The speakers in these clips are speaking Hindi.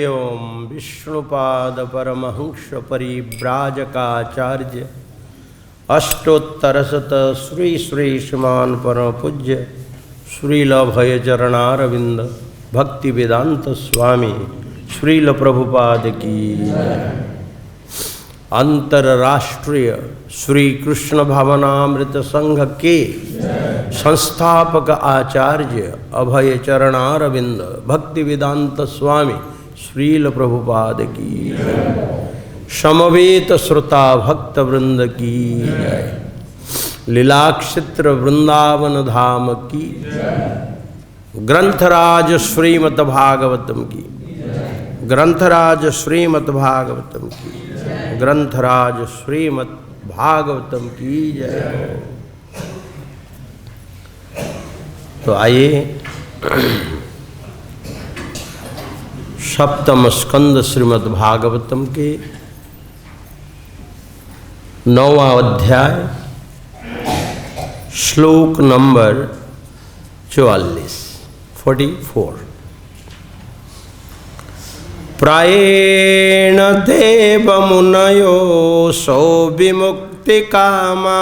ओम विष्णुपाद परमहंस परिव्राजकाचार्य अष्टोत्तरशत श्री श्री श्रीमान परम पूज्य श्रील भयचरणारविंद भक्ति वेदांत स्वामी श्रील प्रभुपाद की अंतरराष्ट्रीय श्री कृष्ण भावनामृत संघ के संस्थापक आचार्य अभय चरणारविंद भक्ति वेदांत स्वामी श्रील प्रभुपाद की समवेत श्रोता भक्त वृंद की जय। लीलाक्षेत्र वृंदावन धाम की ग्रंथराज श्रीमद् भागवतम की ग्रंथराज श्रीमद् भागवतम की ग्रंथराज श्रीमद् भागवतम की जय। तो आइए सप्तम स्कंद श्रीमद् भागवतम के 9वां अध्याय श्लोक नंबर 44। प्रायेण देव मुनयो सो विमुक्ति कामा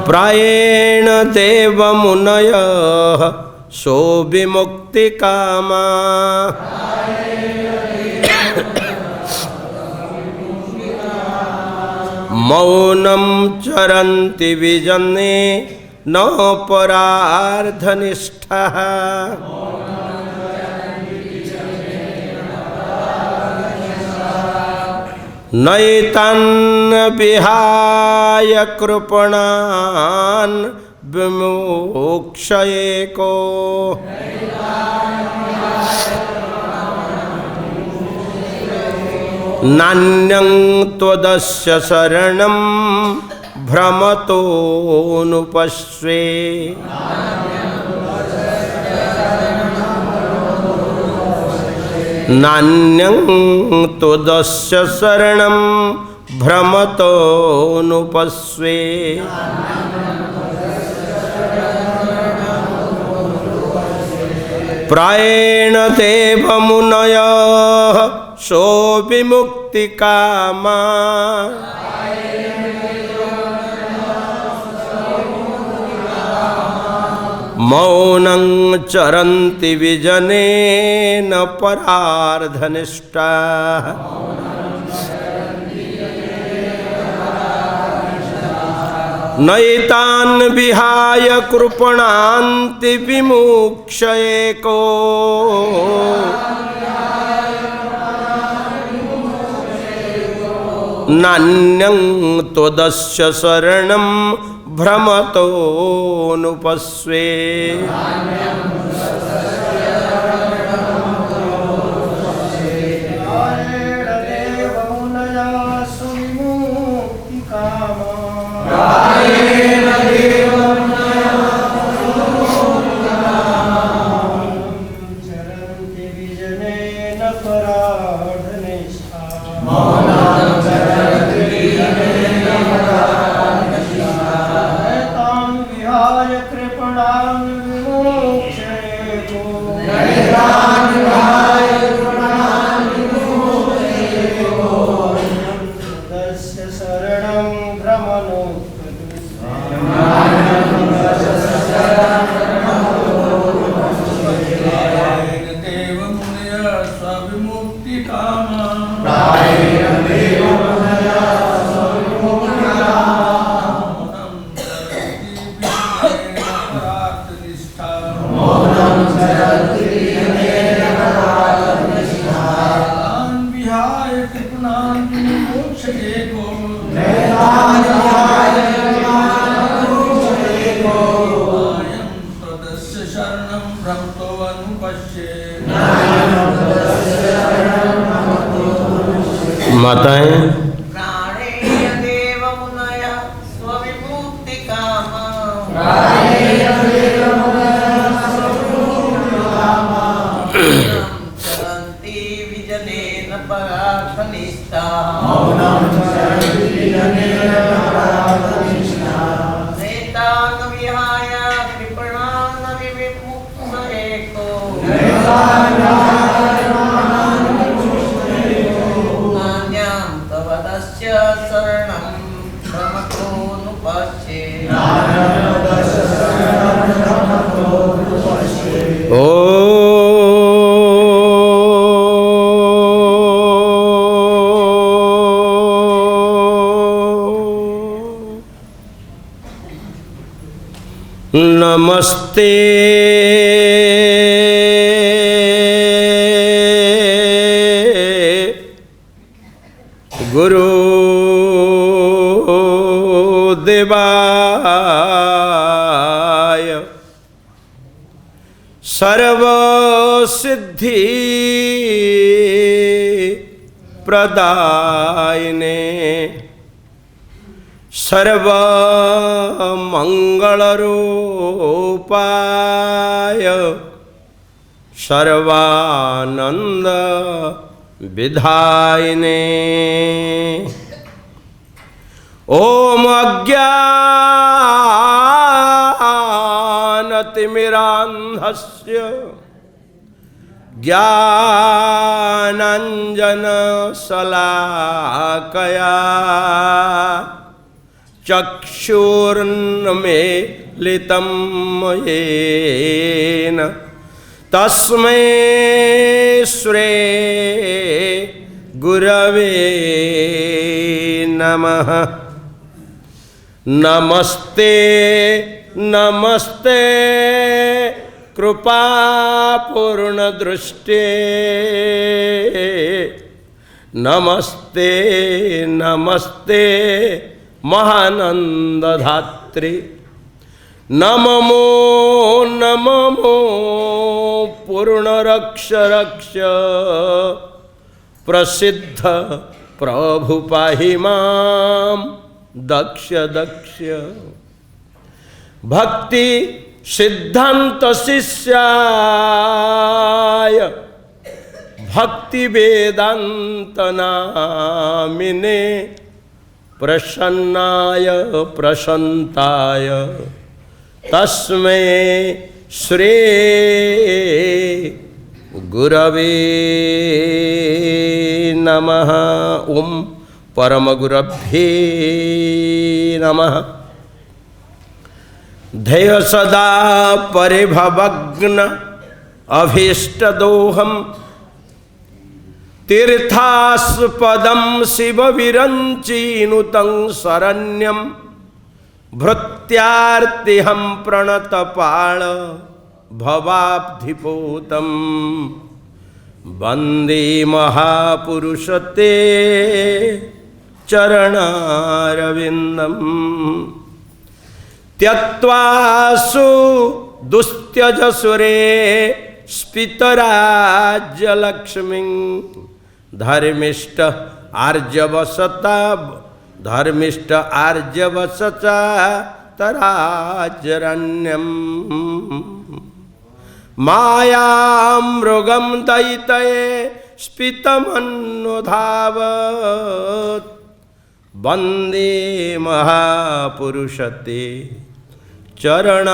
प्रायेण देव मुनयः सो विमुक्ति कामा मौनं चरन्ति विजने न परार्धनिष्ठः नैतान् विहाय कृपणान् विमुक्षयेको नान्यं त्वदस्य शरणं भ्रमतोऽनुपश्ये नान्यं त्वदस्य शरणं भ्रमतोऽनुपश्ये प्रायेण देव मुनयः सो विमुक्ति कामा मौनं चरन्ति विजने न परार्धनिष्ठाः नैतान् विहाय कृपणान्ति विमुक्षयेको नान्यं त्वदस्य शरणं भ्रमतोऽनुपश्ये माताएं विहाय कृपणा नान्यं तवदस्य शरणं प्रमथोऽनुपश्ये। नमस्ते गुरुदेवाय सर्वसिद्धि प्रदायिने सर्वमंगलरूपाय सर्वानंद विधायिने। ओम अज्ञानतिमिरान्धस्य ज्ञानाञ्जनशलाकया चक्षुर्न्मीलितं येन तस्मै श्री गुरवे नमः। नमस्ते नमस्ते कृपापूर्णदृष्टे नमस्ते नमस्ते महानंदधात्री नमो नमो पूर्णरक्ष रक्ष प्रसिद्ध प्रभु पाहि मां दक्ष दक्ष। भक्ति सिद्धांत शिष्याय भक्ति वेदांत नामिने प्रसन्नाय प्रसन्ताय तस्मै श्री गुरवे नमः। ओम परमगुरभ्ये नमः। ध्येय सदा परिभवग्न अभीष्टदोहम तीर्थास्पदं शिवविरञ्चिनुतं शरण्यं भृत्यार्तिहं प्रणतपाळ भवाब्धिपूतं वन्दे महापुरुषते चरणारविन्दम्। त्यक्त्वासु दुस्त्यजसुरे स्फीतराज्यलक्ष्मीं धर्मिष्ठ आर्यवसता तराजरण्यं मायामृगं दयितये स्फीतमन्नुधावत् वन्दे महापुरुषते चरणारविन्दम्।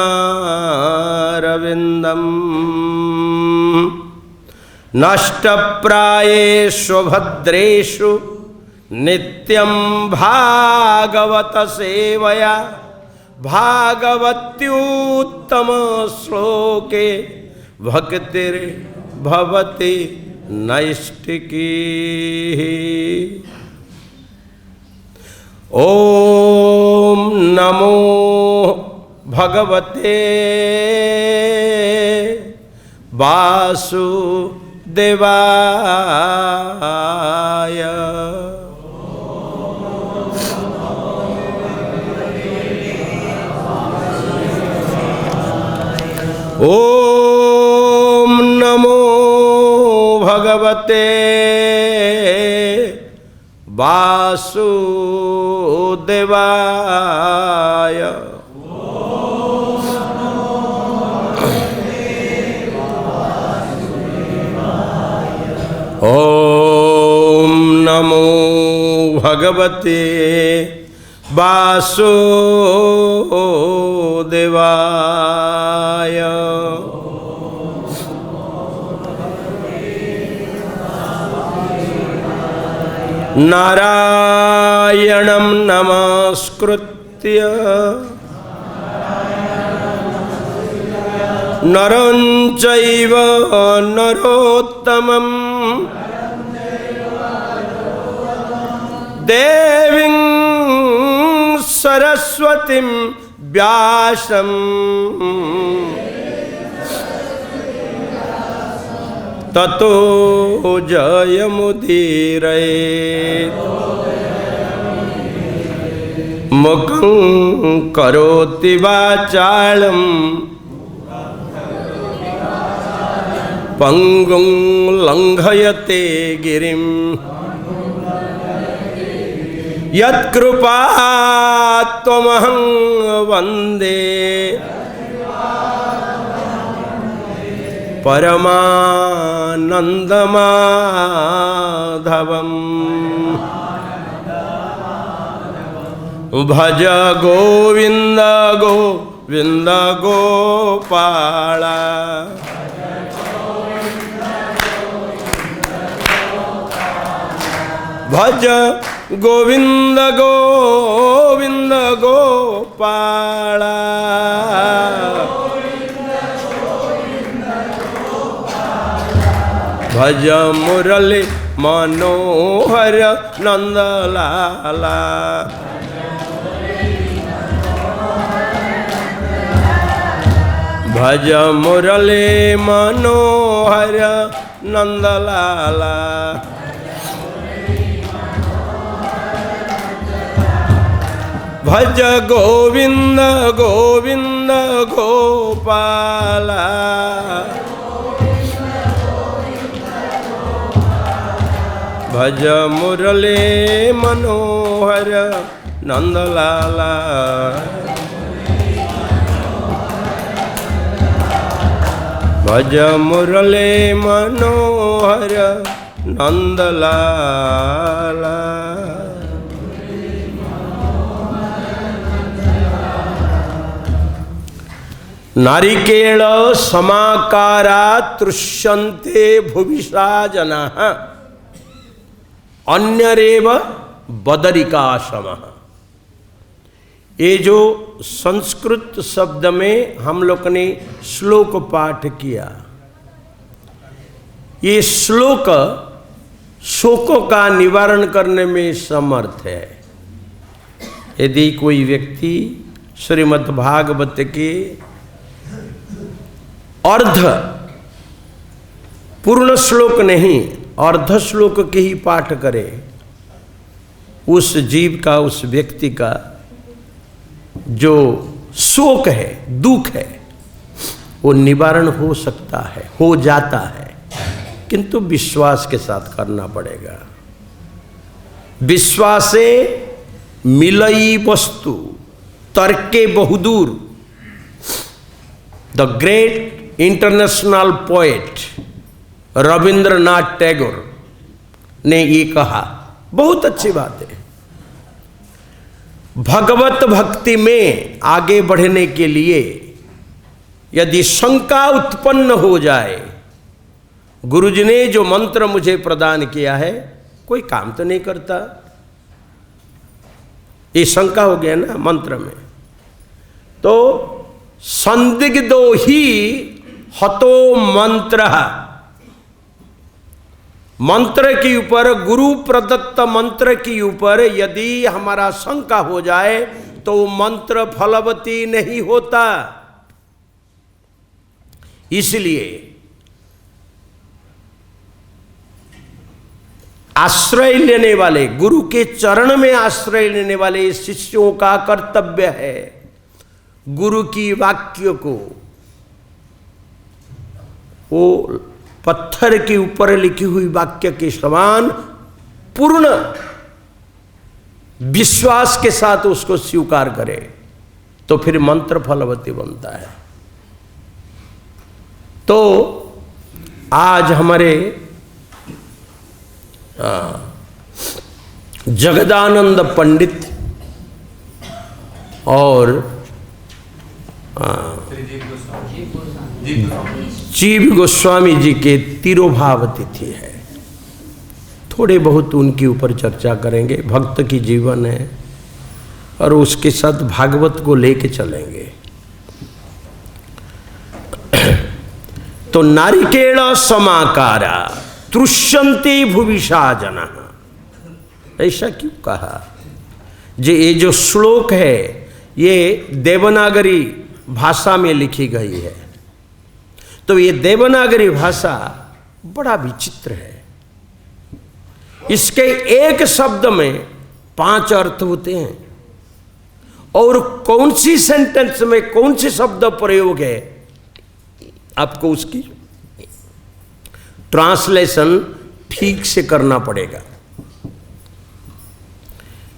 नष्टप्रायेषु भद्रेषु नित्यं भागवत सेवया भागवत्युत्तम श्लोके भक्तिर्भवति नैष्टिकी। ओम नमो भगवते वासुदेवाय। ओम नमो भगवते वासुदेवाय। ओम नमो भगवते वासुदेवाय। नारायणं नमस्कृत्य नरं चैव नरोत्तमं देवीं सरस्वतीं व्यासं ततो जयमुदीरयेत्। मुखं करोति वाचालं पंगुं लंघयते गिरिं यत्कृपात्तमहं वन्दे परमानन्दमाधवम्। भज गोविंद गोविंद गोपाला भज गोविंद गोविंद गोपाला भज मुरली मनोहर नंदलाला भज मुरली मनोहर नंदलाला भज गोविंद गोविंद गोपाला भज मुरली मनोहर नंदलाला भज मुरली मनोहर नंदलाला। नारिकेल समाकारा तृष्यन्ते भुविषा जनाः अन्यरेव बदरिकाश्रमः। ये जो संस्कृत शब्द में हम लोग ने श्लोक पाठ किया, ये श्लोक शोकों का निवारण करने में समर्थ है। यदि कोई व्यक्ति श्रीमद् भागवत के अर्ध पूर्ण श्लोक नहीं अर्ध श्लोक के ही पाठ करे, उस जीव का उस व्यक्ति का जो शोक है दुख है वो निवारण हो सकता है, हो जाता है, किंतु विश्वास के साथ करना पड़ेगा। विश्वासे मिलई वस्तु तर्के बहुदूर। The great international poet Rabindranath Tagore ने ये कहा, बहुत अच्छी बात है। भगवत भक्ति में आगे बढ़ने के लिए यदि शंका उत्पन्न हो जाए, गुरुजी ने जो मंत्र मुझे प्रदान किया है कोई काम तो नहीं करता, ये शंका हो गया ना मंत्र में, तो संदिग्धो ही हतो मंत्र। मंत्र के ऊपर, गुरु प्रदत्त मंत्र के ऊपर यदि हमारा शंका हो जाए तो मंत्र फलवती नहीं होता। इसलिए आश्रय लेने वाले, गुरु के चरण में आश्रय लेने वाले शिष्यों का कर्तव्य है गुरु की वाक्य को वो पत्थर के ऊपर लिखी हुई वाक्य के समान पूर्ण विश्वास के साथ उसको स्वीकार करे, तो फिर मंत्र फलवती बनता है। तो आज हमारे जगदानंद पंडित और जीव गोस्वामी जी के तिरोभाव तिथि है। थोड़े बहुत उनके ऊपर चर्चा करेंगे। भक्त की जीवन है और उसके साथ भागवत को लेके चलेंगे। तो नारिकेल समाकारा तृष्यन्ति भुविषा जनः, ऐसा क्यों कहा? ये जो श्लोक है ये देवनागरी भाषा में लिखी गई है। तो ये देवनागरी भाषा बड़ा विचित्र है। इसके एक शब्द में 5 अर्थ होते हैं और कौन सी सेंटेंस में कौन सी शब्द प्रयोग है आपको उसकी ट्रांसलेशन ठीक से करना पड़ेगा।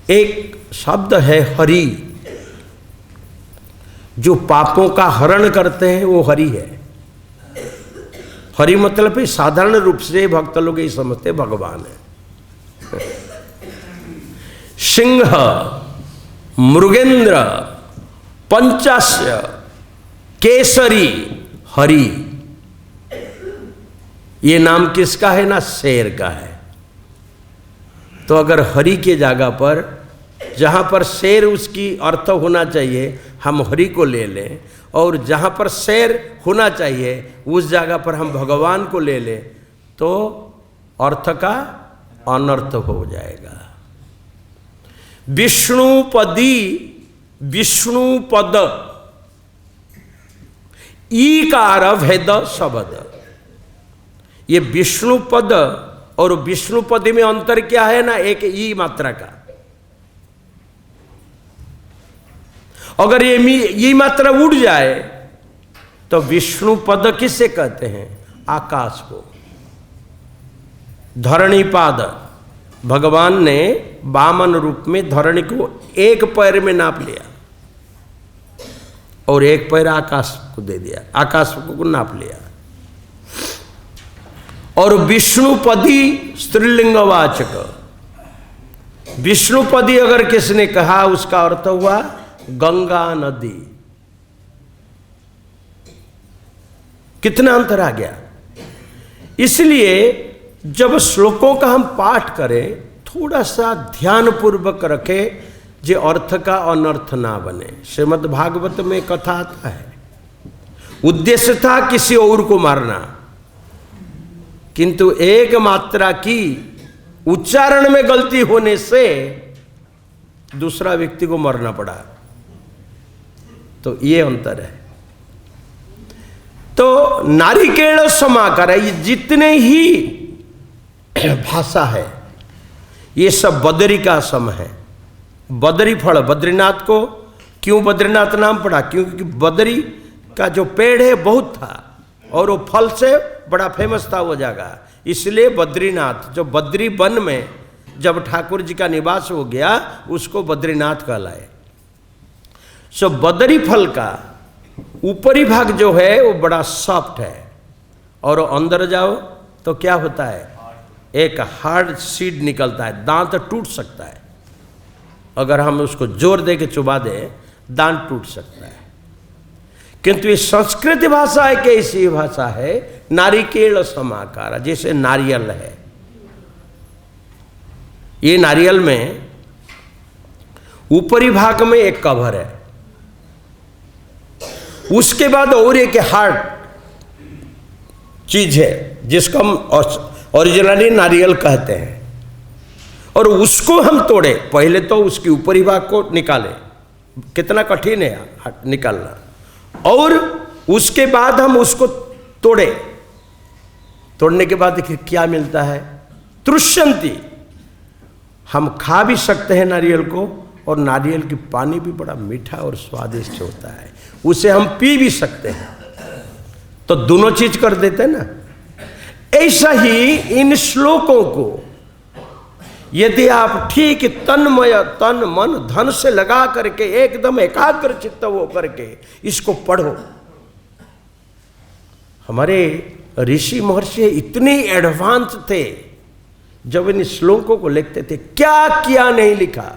एक शब्द है हरि, जो पापों का हरण करते हैं वो हरि है। हरि मतलब है साधारण रूप से भक्त लोग ये समझते भगवान है। सिंह, मृगेंद्र, पंचास्य, केसरी, हरि, ये नाम किसका है ना? शेर का है। तो अगर हरि के जगह पर जहां पर शेर उसकी अर्थ होना चाहिए हम हरि को ले लें, और जहां पर शेर होना चाहिए उस जगह पर हम भगवान को ले लें, तो अर्थ का अनर्थ हो जाएगा। विष्णुपदी, विष्णुपद, ईकार भेद शब्द। ये विष्णुपद और विष्णुपदी में अंतर क्या है ना? एक ई मात्रा का। अगर ये मात्रा उड़ जाए तो विष्णुपद किसे कहते हैं? आकाश को। धरणीपाद, भगवान ने वामन रूप में धरणी को एक पैर में नाप लिया और एक पैर आकाश को दे दिया, आकाश को नाप लिया। और विष्णुपदी स्त्रीलिंगवाचक, विष्णुपदी अगर किसने कहा उसका अर्थ हुआ गंगा नदी। कितना अंतर आ गया। इसलिए जब श्लोकों का हम पाठ करें थोड़ा सा ध्यान पूर्वक रखें, जो अर्थ का अनर्थ ना बने। श्रीमद् भागवत में कथा आता है, उद्देश्य था किसी और को मारना, किंतु एक मात्रा की उच्चारण में गलती होने से दूसरा व्यक्ति को मरना पड़ा। तो ये अंतर है। तो नारिकेल समाकार, ये जितने ही भाषा है ये सब बदरी का सम है। बदरी फल, बद्रीनाथ को क्यों बद्रीनाथ नाम पड़ा? क्योंकि बदरी का जो पेड़ है बहुत था और वो फल से बड़ा फेमस था वो जगह, इसलिए बद्रीनाथ, जो बद्री वन में जब ठाकुर जी का निवास हो गया उसको बद्रीनाथ कहलाए। सो बदरी फल का ऊपरी भाग जो है वो बड़ा सॉफ्ट है और अंदर जाओ तो क्या होता है? एक हार्ड सीड निकलता है, दांत टूट सकता है। अगर हम उसको जोर दे के चुबा दें दांत टूट सकता है। किंतु ये संस्कृत भाषा एक ऐसी भाषा है, नारिकेल समाकार, जैसे नारियल है। ये नारियल में ऊपरी भाग में एक कवर है, उसके बाद और एक हार्ड चीज है जिसको हम ओरिजिनली नारियल कहते हैं, और उसको हम तोड़े। पहले तो उसके ऊपरी भाग को निकाले, कितना कठिन है निकालना, और उसके बाद हम उसको तोड़े। तोड़ने के बाद देखिए क्या मिलता है? तृष्यन्ति। हम खा भी सकते हैं नारियल को, और नारियल की पानी भी बड़ा मीठा और स्वादिष्ट होता है, उसे हम पी भी सकते हैं। तो दोनों चीज कर देते हैं ना। ऐसा ही इन श्लोकों को यदि आप ठीक तन्मय, तन मन धन से लगा करके एकदम एकाग्र चित्त हो करके इसको पढ़ो। हमारे ऋषि महर्षि इतने एडवांस थे, जब इन श्लोकों को लिखते थे क्या क्या नहीं लिखा,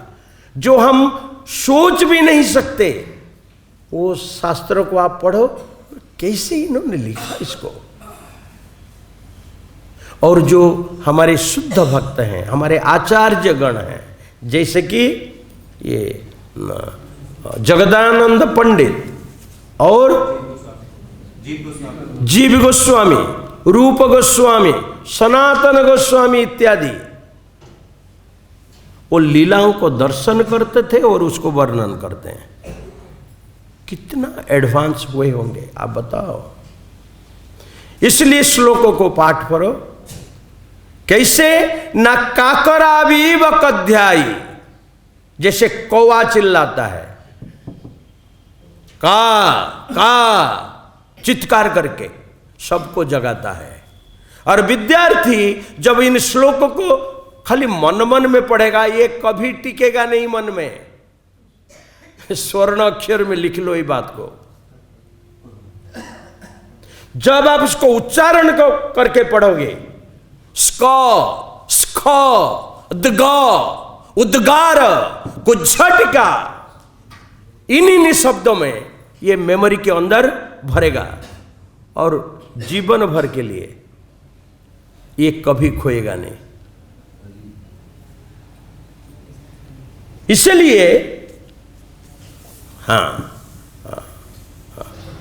जो हम सोच भी नहीं सकते। वो शास्त्रों को आप पढ़ो, कैसे इन्होंने लिखा इसको। और जो हमारे शुद्ध भक्त हैं, हमारे आचार्य गण हैं, जैसे कि ये जगदानंद पंडित और जीव गोस्वामी, रूप गोस्वामी, सनातन गोस्वामी इत्यादि, वो लीलाओं को दर्शन करते थे और उसको वर्णन करते हैं। कितना एडवांस हुए होंगे आप बताओ। इसलिए श्लोकों को पाठ करो। कैसे? ना काकरावी व कध्याई, जैसे कौवा चिल्लाता है, का चित्कार करके सबको जगाता है। और विद्यार्थी जब इन श्लोकों को खाली मन मन में पढ़ेगा, ये कभी टिकेगा नहीं मन में। स्वर्ण अक्षर में लिख लो ये बात को। जब आप इसको उच्चारण को करके पढ़ोगे, स्क, स्ख, दग, उद्गार को झटका, इन्हीं शब्दों में ये मेमोरी के अंदर भरेगा और जीवन भर के लिए ये कभी खोएगा नहीं। इसलिए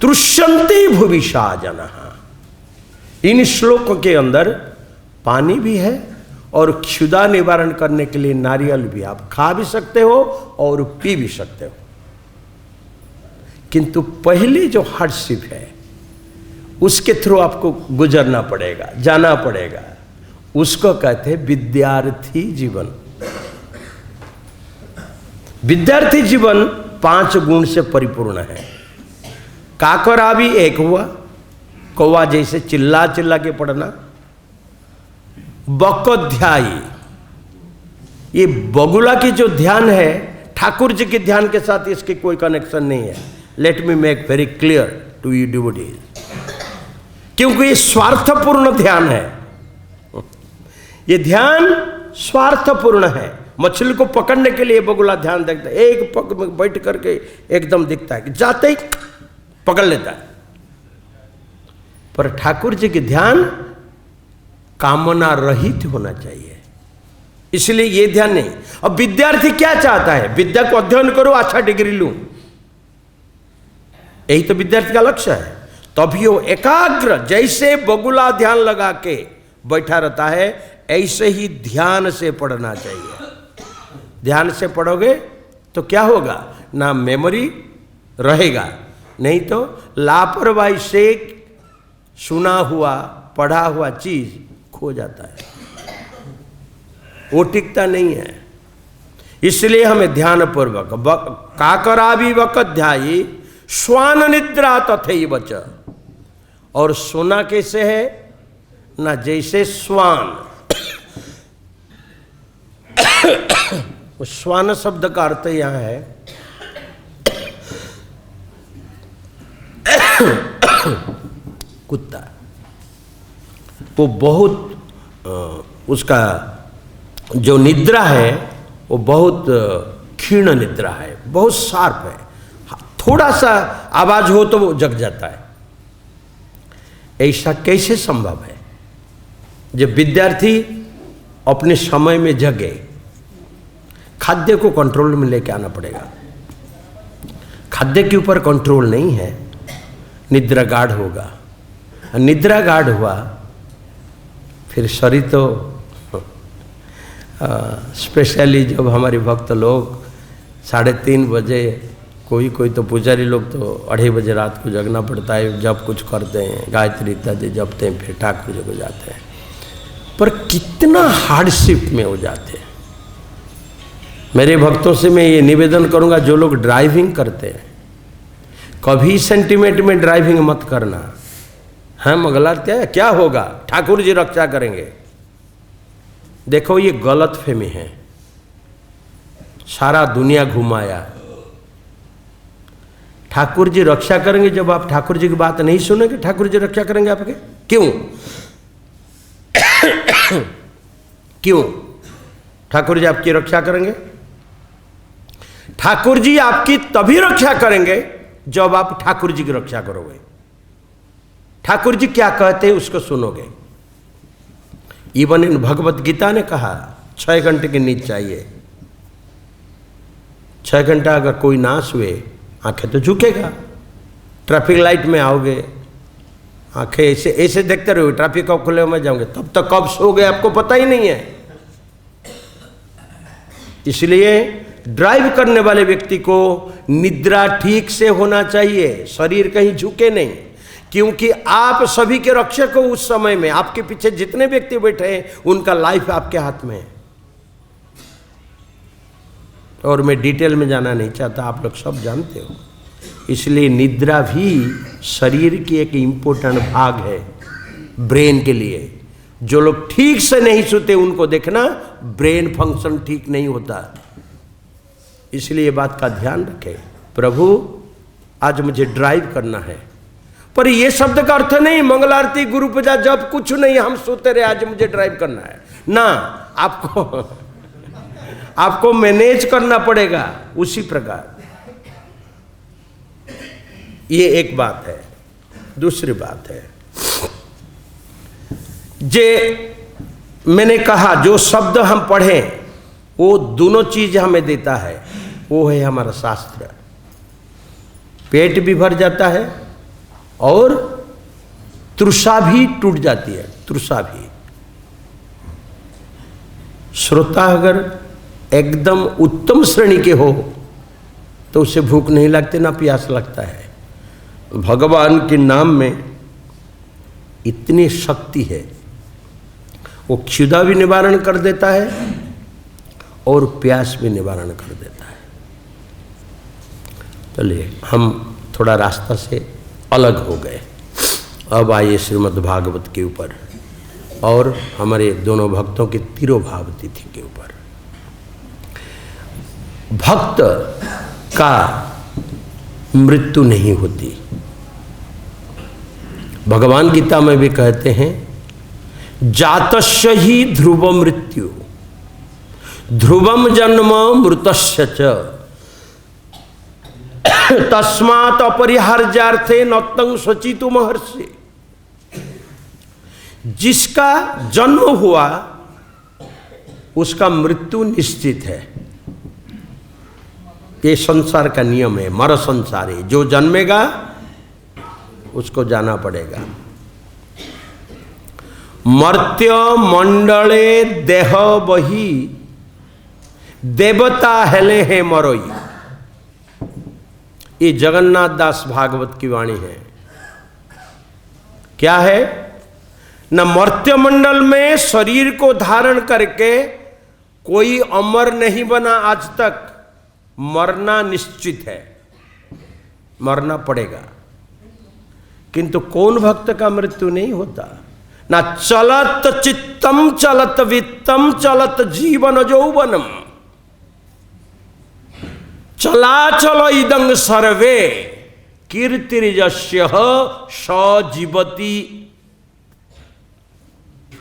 तृष्यन्ते भुविषा जनः, इन श्लोकों के अंदर पानी भी है और क्षुधा निवारण करने के लिए नारियल भी आप खा भी सकते हो और पी भी सकते हो। किंतु पहले जो हार्डशिप है उसके थ्रू आपको गुजरना पड़ेगा, जाना पड़ेगा। उसको कहते हैं विद्यार्थी जीवन। विद्यार्थी जीवन 5 गुण से परिपूर्ण है। काकरावी एक हुआ, कौवा जैसे चिल्ला चिल्ला के पढ़ना। बकोध्यायी, ये बगुला की जो ध्यान है ठाकुर जी के ध्यान के साथ इसकी कोई कनेक्शन नहीं है। Let me make very clear to you devotees, क्योंकि ये स्वार्थपूर्ण ध्यान है। ये ध्यान स्वार्थपूर्ण है। मछली को पकड़ने के लिए बगुला ध्यान देखता है, एक पग में बैठ करके एकदम दिखता है कि जाते ही पकड़ लेता है। पर ठाकुर जी की ध्यान कामना रहित होना चाहिए, इसलिए ये ध्यान नहीं। अब विद्यार्थी क्या चाहता है? विद्या को अध्ययन करो, अच्छा डिग्री लूं, यही तो विद्यार्थी का लक्ष्य है। तभी वो एकाग्र, जैसे बगुला ध्यान लगा के बैठा रहता है, ऐसे ही ध्यान से पढ़ना चाहिए। ध्यान से पढ़ोगे तो क्या होगा? ना मेमोरी रहेगा, नहीं तो लापरवाही से सुना हुआ पढ़ा हुआ चीज खो जाता है, वो टिकता नहीं है। इसलिए हमें ध्यान पूर्वक काकरावी वकध्यायी श्वान निद्रा तथैव च। और सोना कैसे है? ना जैसे श्वान। श्वान शब्द का अर्थ यहां है कुत्ता। वो बहुत उसका जो निद्रा है वो बहुत क्षीण निद्रा है, बहुत शार्प है। थोड़ा सा आवाज हो तो वो जग जाता है। ऐसा कैसे संभव है? जब विद्यार्थी अपने समय में जगे, खाद्य को कंट्रोल में लेके आना पड़ेगा। खाद्य के ऊपर कंट्रोल नहीं है, निद्रा गाढ़ होगा। निद्रा गाढ़ हुआ फिर शरीर तो स्पेशली जब हमारे भक्त लोग 3:30 बजे, कोई तो पुजारी लोग तो 2:30 बजे रात को जगना पड़ता है, जब कुछ करते हैं, गायत्री इत्यादि जपते हैं, फिर ठाकुर जी को जाते हैं। पर कितना हार्डशिप में हो जाते हैं। मेरे भक्तों से मैं ये निवेदन करूंगा, जो लोग ड्राइविंग करते हैं कभी सेंटीमेंट में ड्राइविंग मत करना। हाँ मंगला क्या होगा, ठाकुर जी रक्षा करेंगे। देखो ये गलत फहमी है, सारा दुनिया घुमाया। ठाकुर जी रक्षा करेंगे, जब आप ठाकुर जी की बात नहीं सुनेंगे ठाकुर जी रक्षा करेंगे आपके? क्यों? क्यों ठाकुर जी आपकी रक्षा करेंगे? ठाकुर जी आपकी तभी रक्षा करेंगे जब आप ठाकुर जी की रक्षा करोगे। ठाकुर जी क्या कहते हैं उसको सुनोगे। इवन इन भगवत गीता ने कहा 6 घंटे की नींद चाहिए। 6 घंटा अगर कोई ना सोए आंखें तो झुकेगा। ट्रैफिक लाइट में आओगे, आंखें ऐसे ऐसे देखते रहोगे, ट्रैफिक कब खुले में जाओगे, तब तक कब सो गए आपको पता ही नहीं है। इसलिए ड्राइव करने वाले व्यक्ति को निद्रा ठीक से होना चाहिए, शरीर कहीं झुके नहीं, क्योंकि आप सभी के रक्षक हो। उस समय में आपके पीछे जितने व्यक्ति बैठे हैं उनका लाइफ आपके हाथ में है। और मैं डिटेल में जाना नहीं चाहता, आप लोग सब जानते हो। इसलिए निद्रा भी शरीर की एक इम्पोर्टेंट भाग है ब्रेन के लिए। जो लोग ठीक से नहीं सोते उनको देखना ब्रेन फंक्शन ठीक नहीं होता। इसलिए ये बात का ध्यान रखें। प्रभु आज मुझे ड्राइव करना है, पर ये शब्द का अर्थ नहीं मंगल आरती गुरु पूजा जब कुछ नहीं हम सोते रहे आज मुझे ड्राइव करना है ना। आपको मैनेज करना पड़ेगा उसी प्रकार। ये एक बात है। दूसरी बात है, जे मैंने कहा जो शब्द हम पढ़ें वो दोनों चीज हमें देता है। वो है हमारा शास्त्र। पेट भी भर जाता है और तृषा भी टूट जाती है। तृषा भी, श्रोता अगर एकदम उत्तम श्रेणी के हो तो उसे भूख नहीं लगती ना प्यास लगता है। भगवान के नाम में इतनी शक्ति है, वो क्षुधा भी निवारण कर देता है और प्यास भी निवारण कर देता है। चलिए हम थोड़ा रास्ता से अलग हो गए। अब आइए श्रीमद् भागवत के ऊपर और हमारे दोनों भक्तों की तिरोभाव तिथि के ऊपर। भक्त का मृत्यु नहीं होती। भगवान गीता में भी कहते हैं जातस्य ही ध्रुव मृत्यु ध्रुवम जन्म मृतस्य च तस्मात् अपरिहार्यार्थे नत्तं स्वचितु महर्षि। जिसका जन्म हुआ उसका मृत्यु निश्चित है। ये संसार का नियम है, मर संसार है। जो जन्मेगा उसको जाना पड़ेगा। मर्त्य मंडले देह बही देवता हेले हैं मरोई। ये जगन्नाथ दास भागवत की वाणी है। क्या है न, मर्त्य मंडल में शरीर को धारण करके कोई अमर नहीं बना आज तक। मरना निश्चित है, मरना पड़ेगा। किंतु कौन भक्त का मृत्यु नहीं होता? ना चलत चित्तम चलत वित्तम चलत जीवन यौवनम चलाचल इदंग सर्वे कीर्तिर्यस्य सजीवति।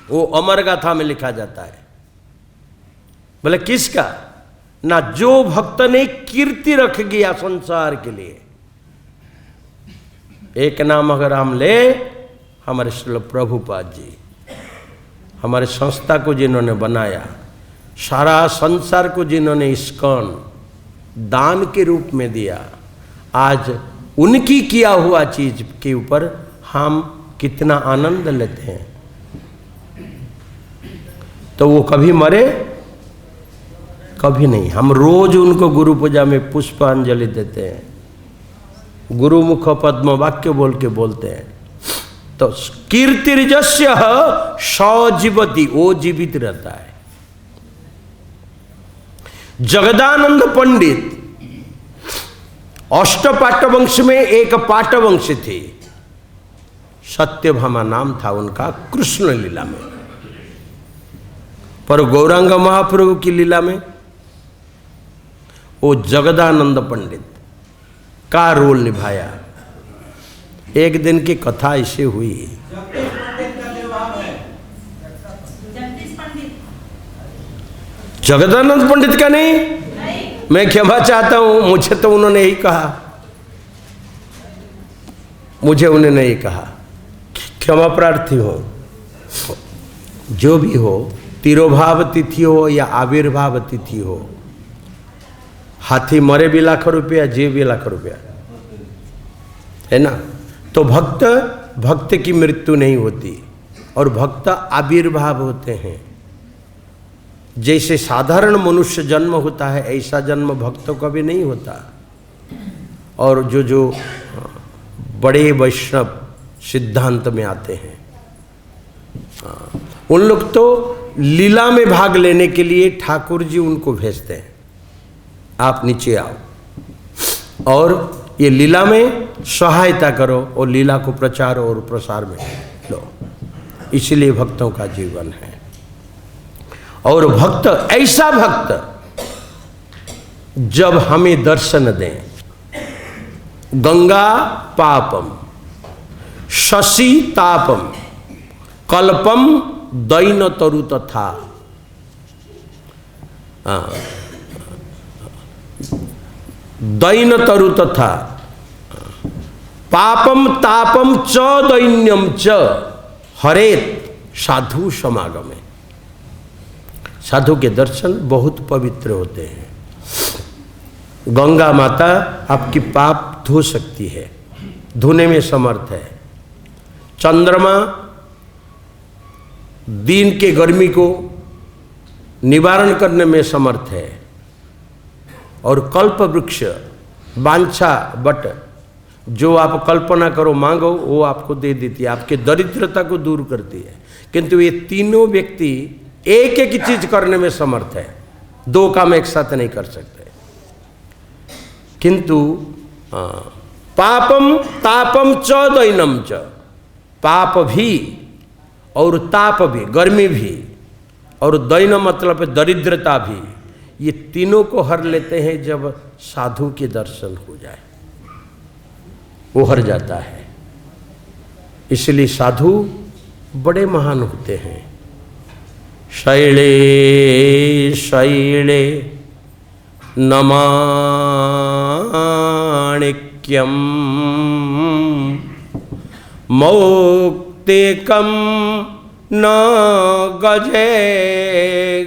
वो अमर गाथा में लिखा जाता है। बोले किसका? ना जो भक्त ने कीर्ति रख गया संसार के लिए। एक नाम अगर हम ले, हमारे श्रील प्रभुपाद जी, हमारे संस्था को जिन्होंने बनाया, सारा संसार को जिन्होंने इस्कॉन दान के रूप में दिया, आज उनकी किया हुआ चीज के ऊपर हम कितना आनंद लेते हैं। तो वो कभी मरे? कभी नहीं। हम रोज उनको गुरु पूजा में पुष्पांजलि देते हैं, गुरुमुख पद्म वाक्य बोल के बोलते हैं। तो कीर्तिर्यस्य सजीवति, वो जीवित रहता है। जगदानंद पंडित अष्ट पाटवंश में एक पाटवंश थे, सत्यभामा नाम था उनका, कृष्ण लीला में। पर गौरांग महाप्रभु की लीला में वो जगदानंद पंडित का रोल निभाया। एक दिन की कथा ऐसे हुई, जगदानंद पंडित का नहीं, मैं क्षमा चाहता हूं, मुझे तो उन्होंने ही कहा, मुझे उन्होंने ही कहा, क्षमा प्रार्थी हूं। जो भी हो, तिरोभाव तिथि हो या आविर्भाव तिथि हो, हाथी मरे भी लाख रुपया, जे भी लाख रुपया, है ना। तो भक्त की मृत्यु नहीं होती और भक्त आविर्भाव होते हैं। जैसे साधारण मनुष्य जन्म होता है ऐसा जन्म भक्तों का भी नहीं होता। और जो बड़े वैष्णव सिद्धांत में आते हैं, उन लोग तो लीला में भाग लेने के लिए ठाकुर जी उनको भेजते हैं, आप नीचे आओ और ये लीला में सहायता करो और लीला को प्रचार और प्रसार में लो। इसलिए भक्तों का जीवन है। और भक्त, ऐसा भक्त जब हमें दर्शन दें, गंगा पापम शशि तापम कल्पम दैन तरु तथा, दैन तरु तथा पापम तापम च दैन्यम च हरेत साधु समागमे। साधु के दर्शन बहुत पवित्र होते हैं। गंगा माता आपकी पाप धो सकती है, धोने में समर्थ है। चंद्रमा दिन के गर्मी को निवारण करने में समर्थ है। और कल्प वृक्ष वांछा बट, जो आप कल्पना करो मांगो वो आपको दे देती है, आपके दरिद्रता को दूर करती है। किंतु ये तीनों व्यक्ति एक एक चीज करने में समर्थ है, दो काम एक साथ नहीं कर सकते। किंतु पापम तापम च दैनम च, पाप भी और ताप भी, गर्मी भी और दैन मतलब दरिद्रता भी, ये तीनों को हर लेते हैं जब साधु के दर्शन हो जाए, वो हर जाता है। इसलिए साधु बड़े महान होते हैं। शैले शैले नमाणिक्यम मौक्तिकम न गजे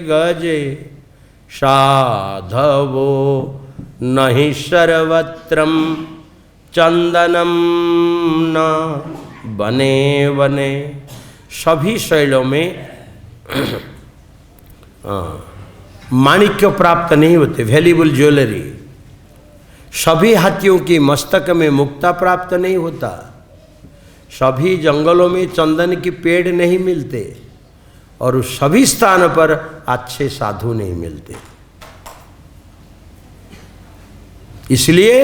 गजे साधवो नहि सर्वत्रम चंदनम न बने बने। सभी शैलों में माणिक्य प्राप्त नहीं होते, वैल्यूबल ज्वेलरी। सभी हाथियों की मस्तक में मुक्ता प्राप्त नहीं होता। सभी जंगलों में चंदन की पेड़ नहीं मिलते और सभी स्थान पर अच्छे साधु नहीं मिलते। इसलिए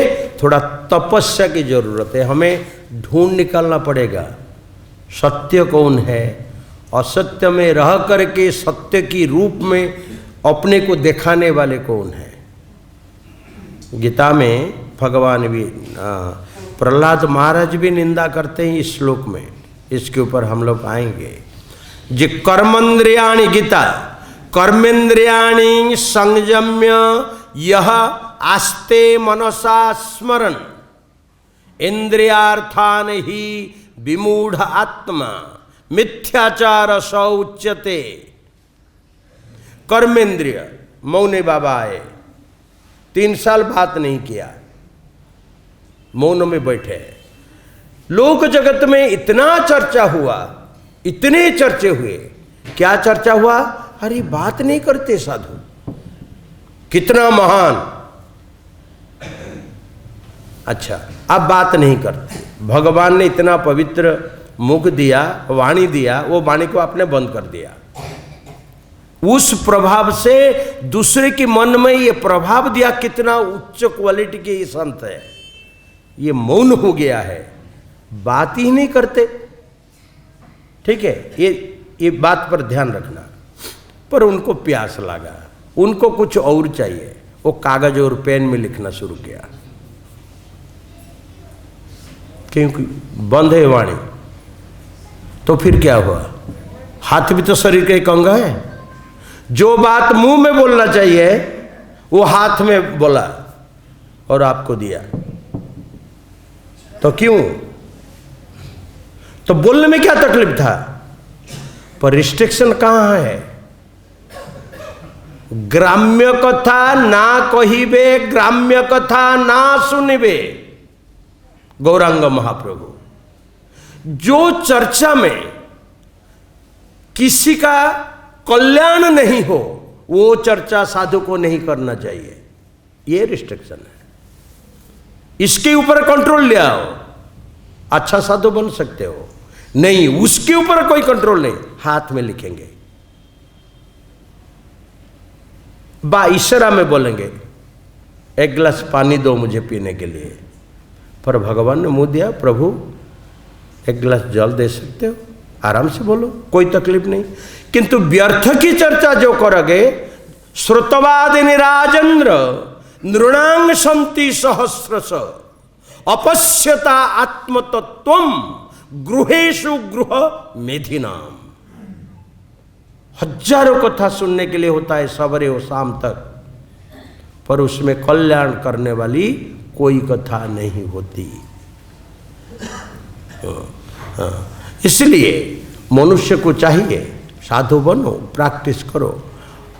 थोड़ा तपस्या की जरूरत है। हमें ढूंढ निकालना पड़ेगा सत्य कौन है, असत्य में रह करके सत्य की रूप में अपने को दिखाने वाले कौन है। गीता में भगवान भी, प्रहलाद महाराज भी निंदा करते हैं इस श्लोक में। इसके ऊपर हम लोग आएंगे। जे कर्मेंद्रियाणि, गीता, कर्मेंद्रियाणि संयम्य यह आस्ते मनसा स्मरन इंद्रियार्थान ही विमूढ़ आत्मा मिथ्याचार सौच्यते। कर्मेंद्रिय, मौने बाबा आए, 3 साल बात नहीं किया, मौन में बैठे। लोक जगत में इतना चर्चा हुआ, इतने चर्चे हुए। क्या चर्चा हुआ? अरे बात नहीं करते साधु, कितना महान। अच्छा, अब बात नहीं करते। भगवान ने इतना पवित्र मुख दिया, वाणी दिया, वो वाणी को आपने बंद कर दिया। उस प्रभाव से दूसरे के मन में ये प्रभाव दिया, कितना उच्च क्वालिटी के ये संत है। ये मौन हो गया है, बात ही नहीं करते। ठीक है, ये बात पर ध्यान रखना। पर उनको प्यास लगा, उनको कुछ और चाहिए। वो कागज और पेन में लिखना शुरू किया, क्योंकि बंद है वाणी। तो फिर क्या हुआ? हाथ भी तो शरीर का एक अंग है। जो बात मुंह में बोलना चाहिए वो हाथ में बोला और आपको दिया। तो क्यों? तो बोलने में क्या तकलीफ था? पर रिस्ट्रिक्शन कहाँ है? ग्राम्य कथा ना कहिबे, ग्राम्य कथा ना सुनिबे। गौरांग महाप्रभु, जो चर्चा में किसी का कल्याण नहीं हो वो चर्चा साधु को नहीं करना चाहिए, ये रिस्ट्रिक्शन है। इसके ऊपर कंट्रोल ले आओ, अच्छा साधु बन सकते हो। नहीं, उसके ऊपर कोई कंट्रोल नहीं, हाथ में लिखेंगे, बा इशारा में बोलेंगे एक गिलास पानी दो मुझे पीने के लिए, पर भगवान ने मुंह दिया, प्रभु एक गिलास जल दे सकते हो, आराम से बोलो, कोई तकलीफ नहीं। किंतु व्यर्थ की चर्चा जो करोगे, श्रुतवादिनी राजेंद्र नृणांग संति सहस्रश अपश्यता आत्मतत्वम गृहेषु गृह मेधिनाम। हजारों कथा सुनने के लिए होता है सवेरे और शाम तक, पर उसमें कल्याण करने वाली कोई कथा नहीं होती। इसलिए मनुष्य को चाहिए साधु बनो, प्रैक्टिस करो,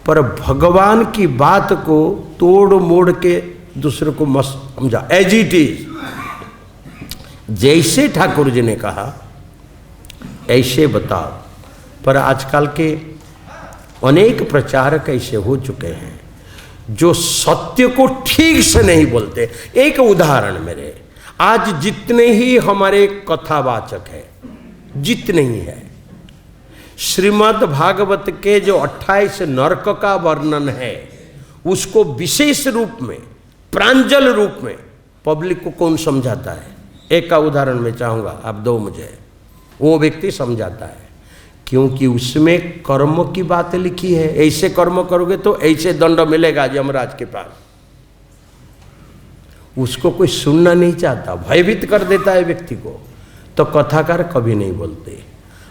पर भगवान की बात को तोड़ मोड़ के दूसरे को मत समझा, एज इट इज। जैसे ठाकुर जी ने कहा ऐसे बताओ। पर आजकल के अनेक प्रचारक ऐसे हो चुके हैं जो सत्य को ठीक से नहीं बोलते। एक उदाहरण मेरे, आज जितने ही हमारे कथावाचक हैं, जितने ही है, श्रीमद् भागवत के जो 28 नरक का वर्णन है उसको विशेष रूप में, प्रांजल रूप में पब्लिक को कौन समझाता है? एक का उदाहरण मैं चाहूंगा, आप दो मुझे। वो व्यक्ति समझाता है, क्योंकि उसमें कर्म की बात लिखी है, ऐसे कर्म करोगे तो ऐसे दंड मिलेगा यमराज के पास। उसको कोई सुनना नहीं चाहता, भयभीत कर देता है व्यक्ति को, तो कथाकार कभी नहीं बोलते।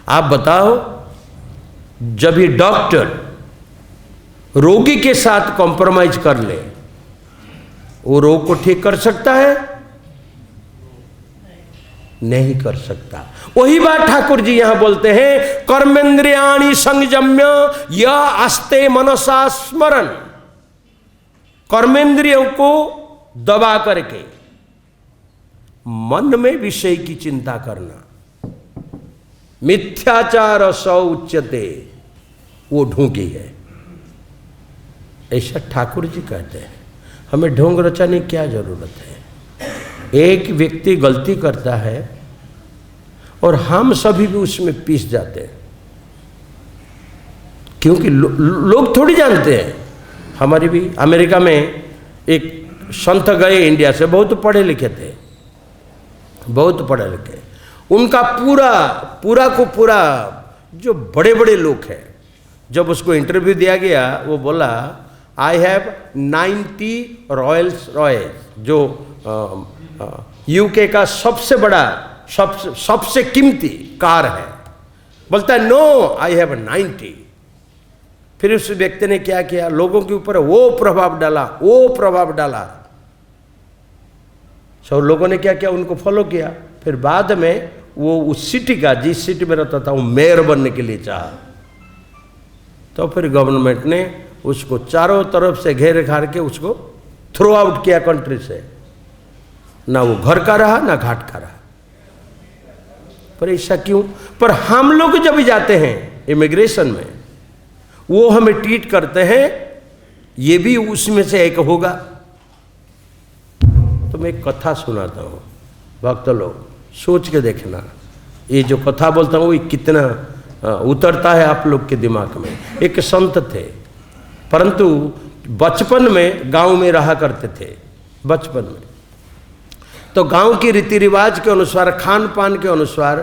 आप बताओ, जब भी डॉक्टर रोगी के साथ कॉम्प्रोमाइज कर ले, वो रोग को ठीक कर सकता है? नहीं कर सकता। वही बात ठाकुर जी यहां बोलते हैं, कर्मेंद्रियाणि संयम्य या आस्ते मनसा स्मरण। कर्मेंद्रियों को दबा करके मन में विषय की चिंता करना, मिथ्याचार सौ उच्यते, वो ढोंगी है, ऐसा ठाकुर जी कहते हैं। हमें ढोंग रचाने की क्या जरूरत है? एक व्यक्ति गलती करता है और हम सभी भी उसमें पीस जाते हैं, क्योंकि लोग थोड़ी जानते हैं। हमारी भी अमेरिका में एक संत गए इंडिया से, बहुत पढ़े लिखे थे, बहुत पढ़े लिखे। उनका पूरा को पूरा जो बड़े बड़े लोग हैं, जब उसको इंटरव्यू दिया गया, वो बोला आई हैव 90 रॉयल्स रॉयल्स, जो यूके का सबसे बड़ा, सबसे कीमती कार है। बोलता है नो आई हैव 90। फिर उस व्यक्ति ने क्या किया, लोगों के ऊपर वो प्रभाव डाला। सब लोगों ने क्या किया, उनको फॉलो किया। फिर बाद में वो उस सिटी का, जिस सिटी में रहता था, वो मेयर बनने के लिए चाहा। तो फिर गवर्नमेंट ने उसको चारों तरफ से घेर घार के उसको थ्रो आउट किया कंट्री से। ना वो घर का रहा, ना घाट का रहा। पर ऐसा क्यों? पर हम लोग जब जाते हैं इमिग्रेशन में, वो हमें ट्रीट करते हैं, ये भी उसमें से एक होगा। तो मैं एक कथा सुनाता हूँ, भक्त लोग सोच के देखना, ये जो कथा बोलता हूँ ये कितना उतरता है आप लोग के दिमाग में। एक संत थे, परंतु बचपन में गांव में रहा करते थे। बचपन में तो गांव की रीति रिवाज के अनुसार, खान पान के अनुसार,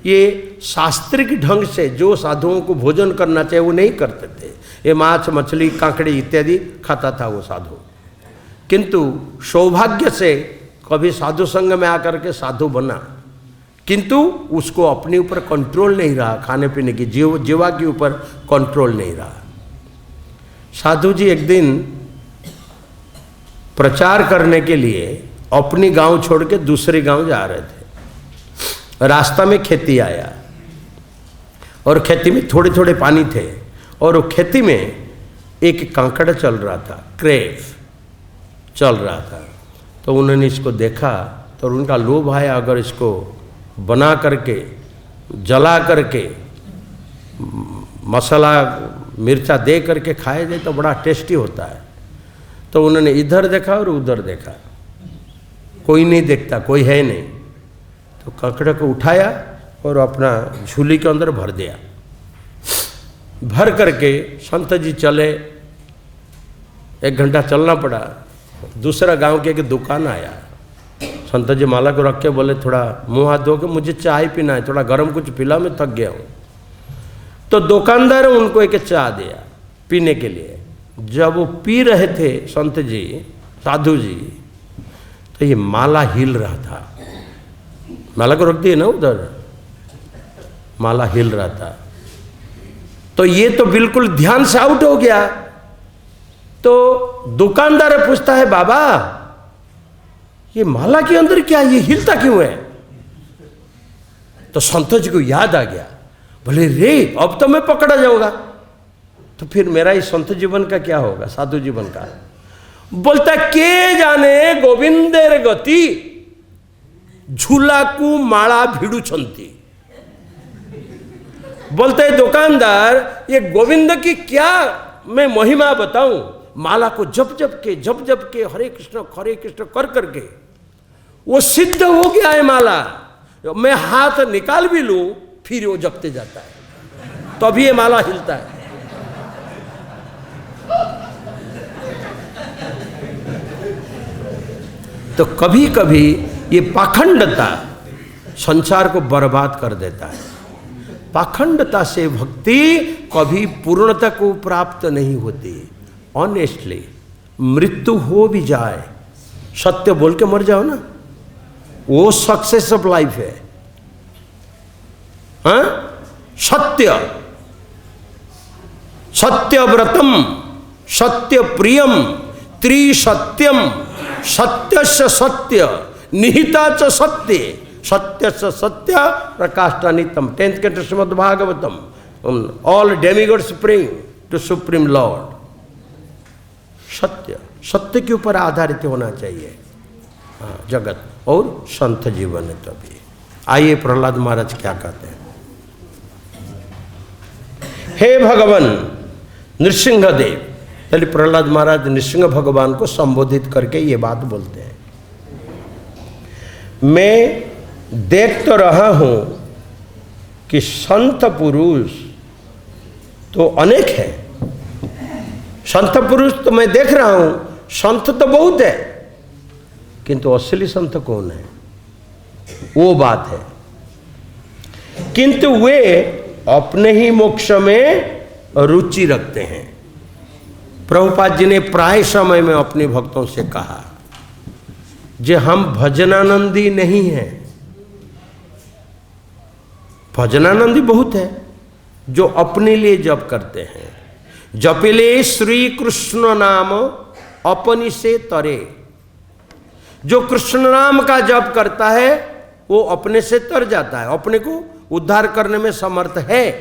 ये शास्त्रिक ढंग से जो साधुओं को भोजन करना चाहिए वो नहीं करते थे। ये माछ मछली काकड़ी इत्यादि खाता था वो साधु। किंतु सौभाग्य से कभी साधु संग में आकर के साधु बना, किंतु उसको अपने ऊपर कंट्रोल नहीं रहा, खाने पीने की जीवा के ऊपर कंट्रोल नहीं रहा। साधु जी एक दिन प्रचार करने के लिए अपनी गांव छोड़ के दूसरे गांव जा रहे थे। रास्ता में खेती आया, और खेती में थोड़े थोड़े पानी थे, और वो खेती में एक कांकड़ा चल रहा था, क्रेव चल रहा था। तो उन्होंने इसको देखा तो उनका लोभ आया, अगर इसको बना करके जला करके मसाला मिर्चा दे करके खाया जाए तो बड़ा टेस्टी होता है। तो उन्होंने इधर देखा और उधर देखा, कोई नहीं देखता, कोई है नहीं। तो कांकड़े को उठाया और अपना झूली के अंदर भर दिया। भर करके संत जी चले, 1 घंटा चलना पड़ा। दूसरा गांव के एक दुकान आया, संत जी माला को रख के बोले थोड़ा मुंह हाथ धो के मुझे चाय पीना है, थोड़ा गर्म कुछ पिला, मैं थक गया हूँ। तो दुकानदार उनको एक चाय दिया पीने के लिए। जब वो पी रहे थे संत जी, साधु जी, तो ये माला हिल रहा था। माला को रख दिए ना उधर, माला हिल रहा था। तो ये तो बिल्कुल ध्यान से आउट हो गया। तो दुकानदार पूछता है, बाबा ये माला के अंदर क्या, ये हिलता क्यों है? तो संत जी को याद आ गया, बोले रे अब तो मैं पकड़ा जाऊंगा, तो फिर मेरा इस संत जीवन का क्या होगा, साधु जीवन का? बोलता के जाने गोविंदेर गति झूलाकू माला भिड़ू छंती। बोलते दुकानदार, ये गोविंद की क्या मैं महिमा बताऊं, माला को जप जप के हरे कृष्ण कर करके वो सिद्ध हो गया है माला। मैं हाथ निकाल भी लूं फिर वो जपते जाता है, तभी ये माला हिलता है। तो कभी कभी ये पाखंडता संसार को बर्बाद कर देता है। पाखंडता से भक्ति कभी पूर्णता को प्राप्त नहीं होती। ऑनेस्टली मृत्यु हो भी जाए, सत्य बोल के मर जाओ ना, वो सक्सेस ऑफ लाइफ है। हाँ? सत्य सत्यव्रतम सत्य प्रियम त्रिसत्यम सत्यस्य सत्य निहिता च सत्य सत्यस्य सत्य प्रकाष्ठानितम। 10th canto Srimad Bhagavatam. All demigods praying to supreme lord. सत्य, सत्य के ऊपर आधारित होना चाहिए जगत और संत जीवन है। तभी आइए प्रहलाद महाराज क्या कहते हैं। हे भगवान नृसिंहदेव, पहले प्रहलाद महाराज नृसिंह भगवान को संबोधित करके ये बात बोलते हैं, मैं देख तो रहा हूं कि संत पुरुष तो अनेक है। संत पुरुष तो मैं देख रहा हूं, संत तो बहुत है, किंतु असली संत कौन है वो बात है। किंतु वे अपने ही मोक्ष में रुचि रखते हैं। प्रभुपाद जी ने प्राय समय में अपने भक्तों से कहा, जे हम भजनानंदी नहीं हैं। भजनानंदी बहुत है जो अपने लिए जप करते हैं। जपिले श्री कृष्ण नाम अपनी से तरे। जो कृष्ण नाम का जप करता है वो अपने से तर जाता है, अपने को उद्धार करने में समर्थ है।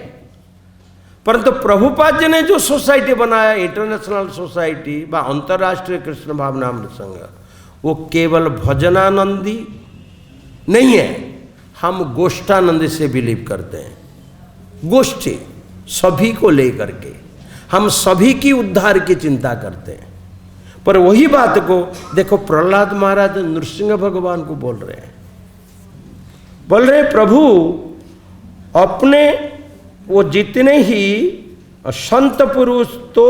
परंतु प्रभुपाद जी ने जो सोसाइटी बनाया, इंटरनेशनल सोसाइटी व अंतर्राष्ट्रीय कृष्ण भावनामृत संघ, वो केवल भजनानंदी नहीं है। हम गोष्ठानंदी से बिलीव करते हैं। गोष्ठी सभी को लेकर के हम सभी की उद्धार की चिंता करते हैं। पर वही बात को देखो प्रहलाद महाराज नृसिंह भगवान को बोल रहे हैं, प्रभु अपने वो जितने ही संत पुरुष तो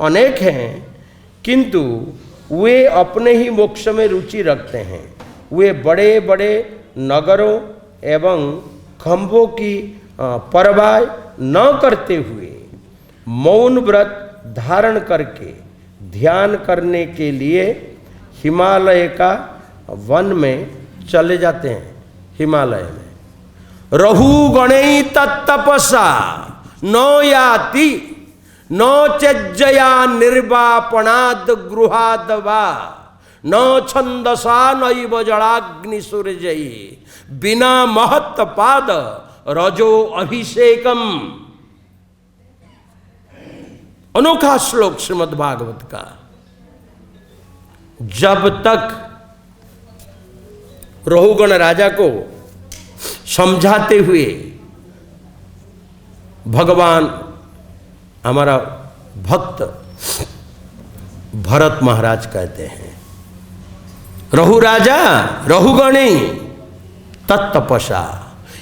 अनेक हैं, किंतु वे अपने ही मोक्ष में रुचि रखते हैं। वे बड़े बड़े नगरों एवं खंभों की परवाह न करते हुए मौन व्रत धारण करके ध्यान करने के लिए हिमालय का वन में चले जाते हैं। हिमालय में रहु गणै तत्तपसा न याति न चज्जया निर्वापणाद गृहाद वा न छंदसा नैव जड़ाग्नि सूर्यई बिना महत्त पाद रजो अभिषेकम। अनोखा श्लोक श्रीमद् भागवत का। जब तक रहुगण राजा को समझाते हुए भगवान हमारा भक्त भरत महाराज कहते हैं, रहु राजा रहुगणी तत्तपस्या,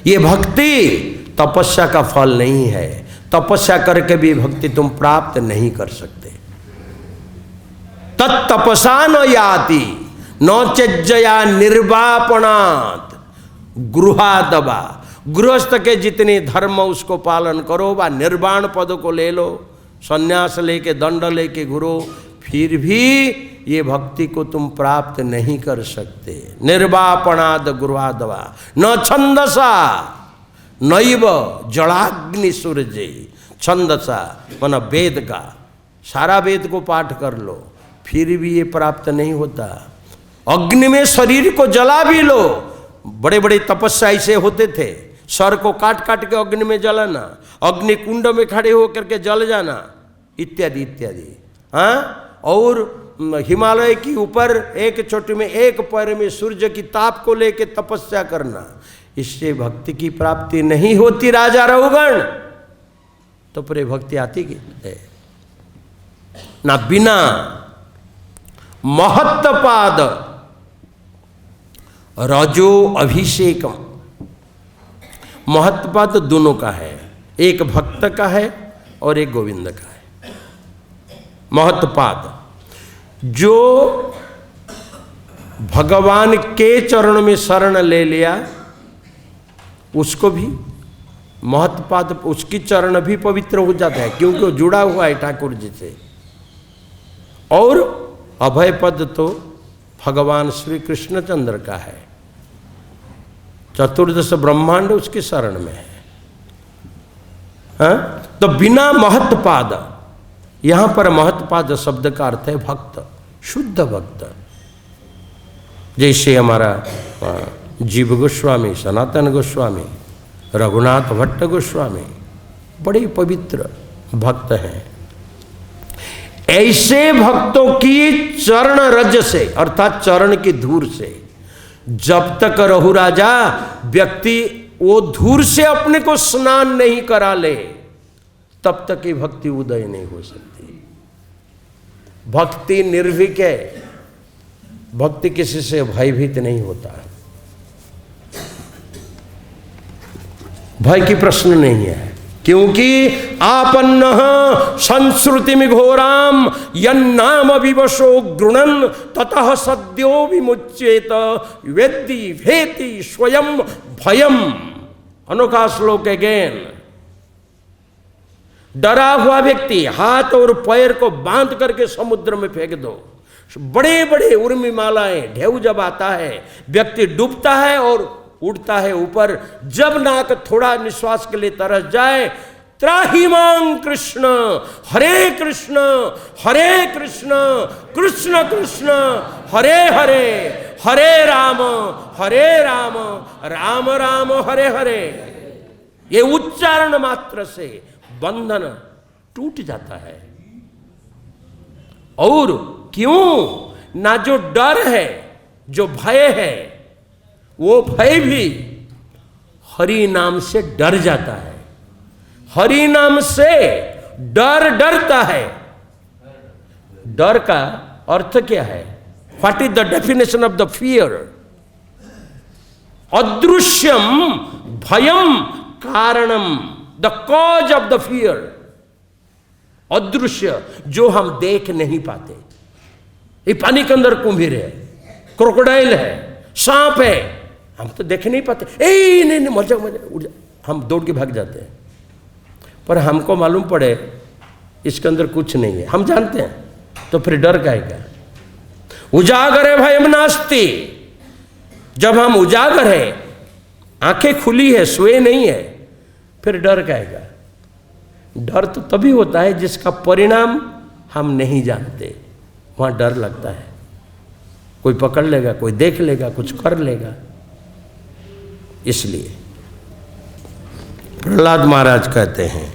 ये भक्ति तपस्या का फल नहीं है, तपस्या करके भी भक्ति तुम प्राप्त नहीं कर सकते। तत्तपसा न याति नौचज्जया निर्वापणात् गृहादवा। गृहस्थ के जितने धर्म उसको पालन करो, व निर्वाण पद को ले लो, संन्यास लेके दंड लेके घुरो, फिर भी ये भक्ति को तुम प्राप्त नहीं कर सकते। निर्वापणाद गृहादवा न छंदसा नैव जलाग्नि सूर्य। छंदसा माना वेद का, सारा वेद को पाठ कर लो, फिर भी ये प्राप्त नहीं होता। अग्नि में शरीर को जला भी लो, बड़े बड़े तपस्या ऐसे होते थे, सर को काट काट के अग्नि में जलाना, अग्नि कुंड में खड़े होकर के जल जाना, इत्यादि इत्यादि। हाँ, और हिमालय के ऊपर एक चोटी में एक पैर में सूर्य की ताप को लेके तपस्या करना, इससे भक्ति की प्राप्ति नहीं होती राजा रहुगण। तो फिर भक्ति आती कि है ना? बिना महत्पाद रजो अभिषेकम। महत्पाद दोनों का है, एक भक्त का है और एक गोविंद का है। महत्पाद जो भगवान के चरण में शरण ले लिया उसको भी महत्पाद, उसकी चरण भी पवित्र हो जाता है क्योंकि वो जुड़ा हुआ है ठाकुर जी से। और अभय पद तो भगवान श्री कृष्णचंद्र का है, चतुर्दश ब्रह्मांड उसके शरण में है। हाँ? तो बिना महत्पाद, यहां पर महत्पाद शब्द का अर्थ है भक्त, शुद्ध भक्त। जैसे हमारा जीव गोस्वामी, सनातन गोस्वामी, रघुनाथ भट्ट गोस्वामी बड़े पवित्र भक्त हैं। ऐसे भक्तों की चरण रज से अर्थात चरण की धूल से जब तक रहु राजा व्यक्ति वो धूल से अपने को स्नान नहीं करा ले, तब तक ये भक्ति उदय नहीं हो सकती। भक्ति निर्भीक है, भक्ति किसी से भयभीत नहीं होता, भय की प्रश्न नहीं है। क्योंकि आपन्न संस्कृति में घोराम यन्नाम विवशो गृणन ततः सद्यो विमुच्येत वेत्ति भेति स्वयं भयम। अनोखा श्लोक अगेन। डरा हुआ व्यक्ति हाथ और पैर को बांध करके समुद्र में फेंक दो, बड़े बड़े उर्मिमालाएं ढेउ जब आता है व्यक्ति डूबता है और उड़ता है ऊपर। जब नाक थोड़ा निश्वास के लिए तरस जाए, त्राहिमां कृष्ण हरे कृष्ण हरे कृष्ण कृष्ण कृष्ण हरे हरे हरे राम राम राम हरे हरे। ये उच्चारण मात्र से बंधन टूट जाता है। और क्यों ना, जो डर है, जो भय है, वो भय भी हरि नाम से डर जाता है। हरि नाम से डर डरता है। डर का अर्थ क्या है? What is the definition of the fear? अदृश्यम भयम कारणम, the cause of the fear. अदृश्य जो हम देख नहीं पाते। ये पानी के अंदर कुम्भीर है, क्रोकोडाइल है, सांप है, हम तो देख नहीं पाते। ए नहीं मर जाओ उड़ जाओ, हम दौड़ के भाग जाते हैं। पर हमको मालूम पड़े इसके अंदर कुछ नहीं है, हम जानते हैं, तो फिर डर काहेगा? उजागर भयम नास्ति। जब हम उजागर है, आंखें खुली है, सोए नहीं है, फिर डर काहेगा? डर तो तभी होता है जिसका परिणाम हम नहीं जानते, वहां डर लगता है। कोई पकड़ लेगा, कोई देख लेगा, कुछ कर लेगा। इसलिए प्रहलाद महाराज कहते हैं,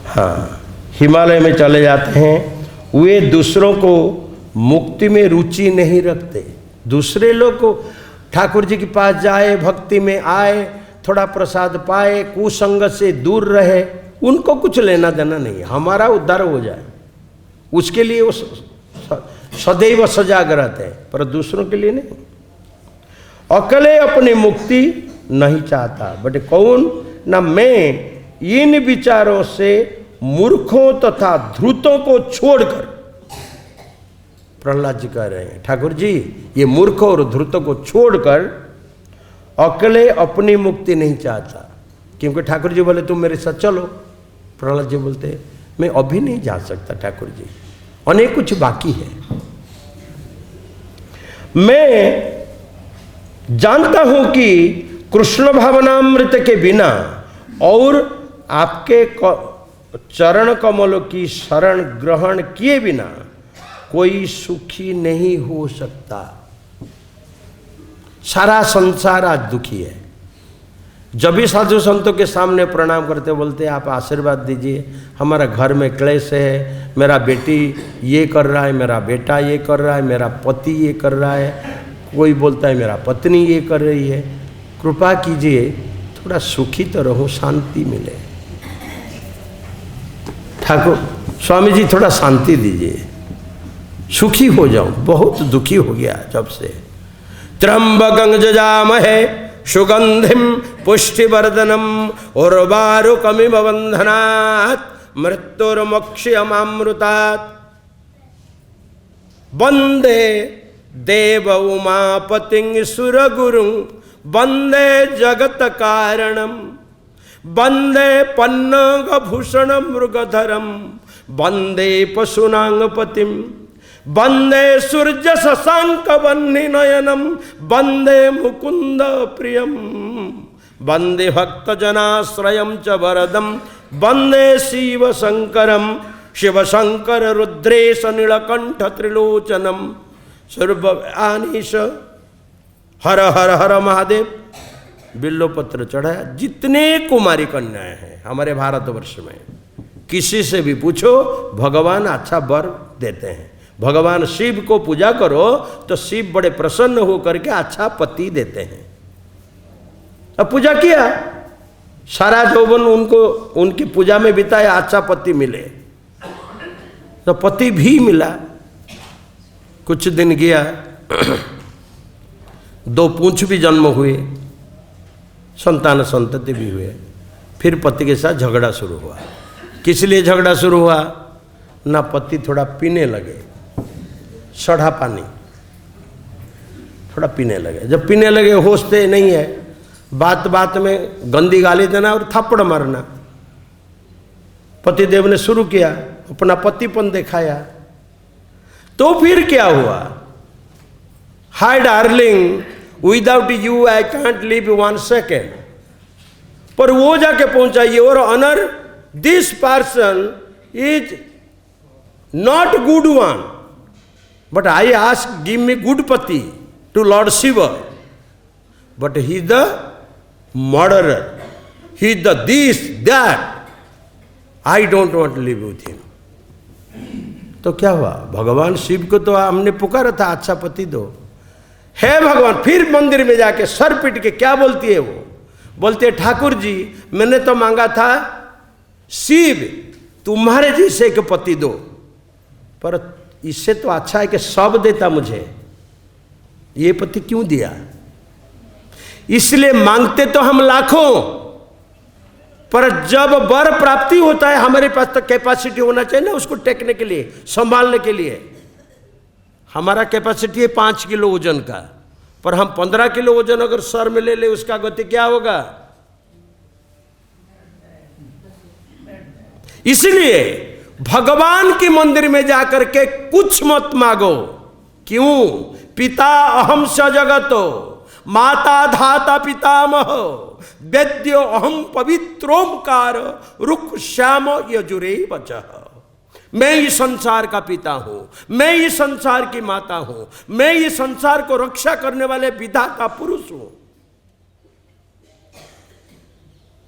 हाँ, हिमालय में चले जाते हैं, वे दूसरों को मुक्ति में रुचि नहीं रखते। दूसरे लोग को ठाकुर जी के पास जाए, भक्ति में आए, थोड़ा प्रसाद पाए, कुसंगत से दूर रहे, उनको कुछ लेना देना नहीं, हमारा उद्धार हो जाए उसके लिए वो सदैव सजाग रहते हैं, पर दूसरों के लिए नहीं। अकेले अपनी मुक्ति नहीं चाहता, बट कौन ना मैं इन विचारों से मूर्खों तथा ध्रुतों को छोड़कर, प्रहलाद जी कह रहे हैं ठाकुर जी ये मूर्ख और ध्रुतों को छोड़कर अकेले अपनी मुक्ति नहीं चाहता। क्योंकि ठाकुर जी बोले तुम मेरे साथ चलो, प्रहलाद जी बोलते मैं अभी नहीं जा सकता ठाकुर जी, अनेक कुछ बाकी है। मैं जानता हूं कि कृष्ण भावनामृत के बिना और आपके चरण कमलों की शरण ग्रहण किए बिना कोई सुखी नहीं हो सकता। सारा संसार आज दुखी है। जब भी साधु संतों के सामने प्रणाम करते बोलते आप आशीर्वाद दीजिए, हमारा घर में क्लेश है, मेरा बेटी ये कर रहा है, मेरा बेटा ये कर रहा है, मेरा पति ये कर रहा है, कोई बोलता है मेरा पत्नी ये कर रही है, कृपा कीजिए थोड़ा सुखी तो रहो, शांति मिले। ठाकुर स्वामी जी थोड़ा शांति दीजिए, सुखी हो जाऊं, बहुत दुखी हो गया जब से। त्र्यंबकं जजामहे सुगंधिम पुष्टिवर्धनम उर्वारुकमिव बंधनात् मृत्युर्मोक्षयमामृतात् वंदे देव उमापतिं सुरगुरुं वंदे जगत कारणम वंदे पन्नगभूषण मृगधरम वंदे पशूनांगपतिम वंदे सूर्य शशांक वह्नि नयनम वंदे मुकुंद प्रियम वंदे भक्त जनाश्रयम च वरदम वंदे शिव शंकर रुद्रेश नीलकंठ त्रिलोचनम सर्वआनीश हर हर हर महादेव। बिल्लोपत्र चढ़ाया। जितने कुमारी कन्याएं हैं हमारे भारतवर्ष में, किसी से भी पूछो भगवान अच्छा वर देते हैं। भगवान शिव को पूजा करो तो शिव बड़े प्रसन्न होकर के अच्छा पति देते हैं। अब पूजा किया, सारा यौवन उनको उनकी पूजा में बिताया, अच्छा पति मिले, तो पति भी मिला। कुछ दिन गया, 2 पूंछ भी जन्म हुए, संतान संतति भी हुए। फिर पति के साथ झगड़ा शुरू हुआ। किस लिए झगड़ा शुरू हुआ? ना पति थोड़ा पीने लगे, सड़ा पानी थोड़ा पीने लगे। जब पीने लगे होश से नहीं है, बात बात में गंदी गाली देना और थप्पड़ मारना। पतिदेव ने शुरू किया, अपना पतिपन दिखाया। तो फिर क्या हुआ? Hi darling, without you I can't live 1 second. पर वो जाके पहुंचा, your honour this person is not good one, but I ask give me good पति to lord Shiva, but he is the murderer, he is the this that, I don't want to live with him. तो क्या हुआ? भगवान शिव को तो हमने पुकारा था अच्छा पति दो, है भगवान। फिर मंदिर में जाके सर पीट के क्या बोलती है वो? बोलते है ठाकुर जी मैंने तो मांगा था शिव तुम्हारे जैसे के पति दो, पर इससे तो अच्छा है कि सब देता मुझे, ये पति क्यों दिया? इसलिए मांगते तो हम लाखों, पर जब वर प्राप्ति होता है हमारे पास तो कैपेसिटी होना चाहिए ना उसको टेकने के लिए, संभालने के लिए। हमारा कैपेसिटी है 5 किलो वजन का, पर हम 15 किलो वजन अगर सर में ले ले उसका गति क्या होगा? इसलिए भगवान के मंदिर में जाकर के कुछ मत मांगो। क्यों? पिता अहम स जगतो, माता धाता पितामह, वेद्यो अहम पवित्रोमकार, रुक् श्याम यजुरे वचः। मैं इस संसार का पिता हूं, मैं इस संसार की माता हूं, मैं इस संसार को रक्षा करने वाले विधाता पुरुष हूं।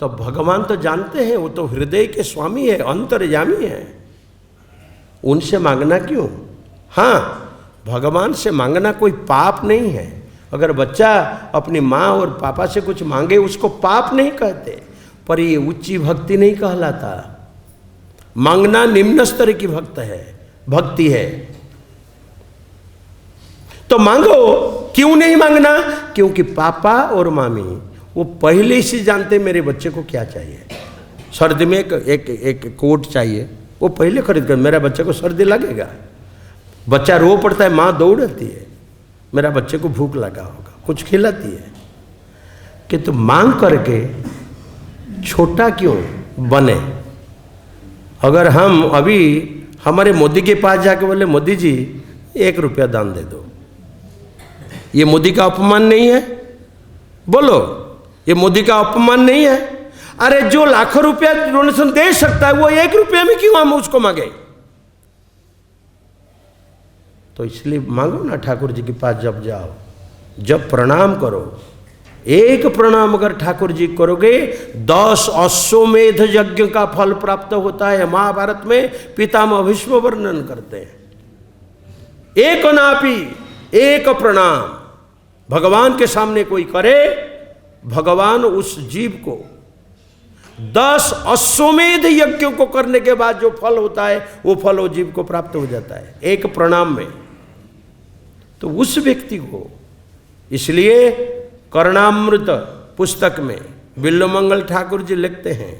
तो भगवान तो जानते हैं, वो तो हृदय के स्वामी है, अंतर्यामी है, उनसे मांगना क्यों? हाँ, भगवान से मांगना कोई पाप नहीं है। अगर बच्चा अपनी माँ और पापा से कुछ मांगे उसको पाप नहीं कहते, पर ये ऊंची भक्ति नहीं कहलाता। मांगना निम्न स्तर की भक्ति है। तो मांगो, क्यों नहीं मांगना? क्योंकि पापा और मामी वो पहले से जानते मेरे बच्चे को क्या चाहिए। सर्दी में एक कोट चाहिए, वो पहले खरीद कर, मेरा बच्चे को सर्दी लगेगा, बच्चा रो पड़ता है, माँ दौड़ती है, मेरा बच्चे को भूख लगा होगा, कुछ खिलाती है। कि तो मांग करके छोटा क्यों बने? अगर हम अभी हमारे मोदी के पास जाके बोले मोदी जी 1 रुपया दान दे दो, ये मोदी का अपमान नहीं है? बोलो, ये मोदी का अपमान नहीं है? अरे जो लाखों रुपया डोनेशन दे सकता है वो 1 रुपया में क्यों हम उसको मांगे? तो इसलिए मांगो ना ठाकुर जी के पास, जब जाओ, जब प्रणाम करो, एक प्रणाम अगर ठाकुर जी करोगे 10 अश्वमेध यज्ञ का फल प्राप्त होता है। महाभारत में पितामह भीष्म वर्णन करते हैं। एक नापी एक प्रणाम भगवान के सामने कोई करे, भगवान उस जीव को 10 अश्वमेध यज्ञों को करने के बाद जो फल होता है वो फल वो जीव को प्राप्त हो जाता है एक प्रणाम में। तो उस व्यक्ति को, इसलिए कर्णामृत पुस्तक में बिल्वमंगल ठाकुर जी लिखते हैं,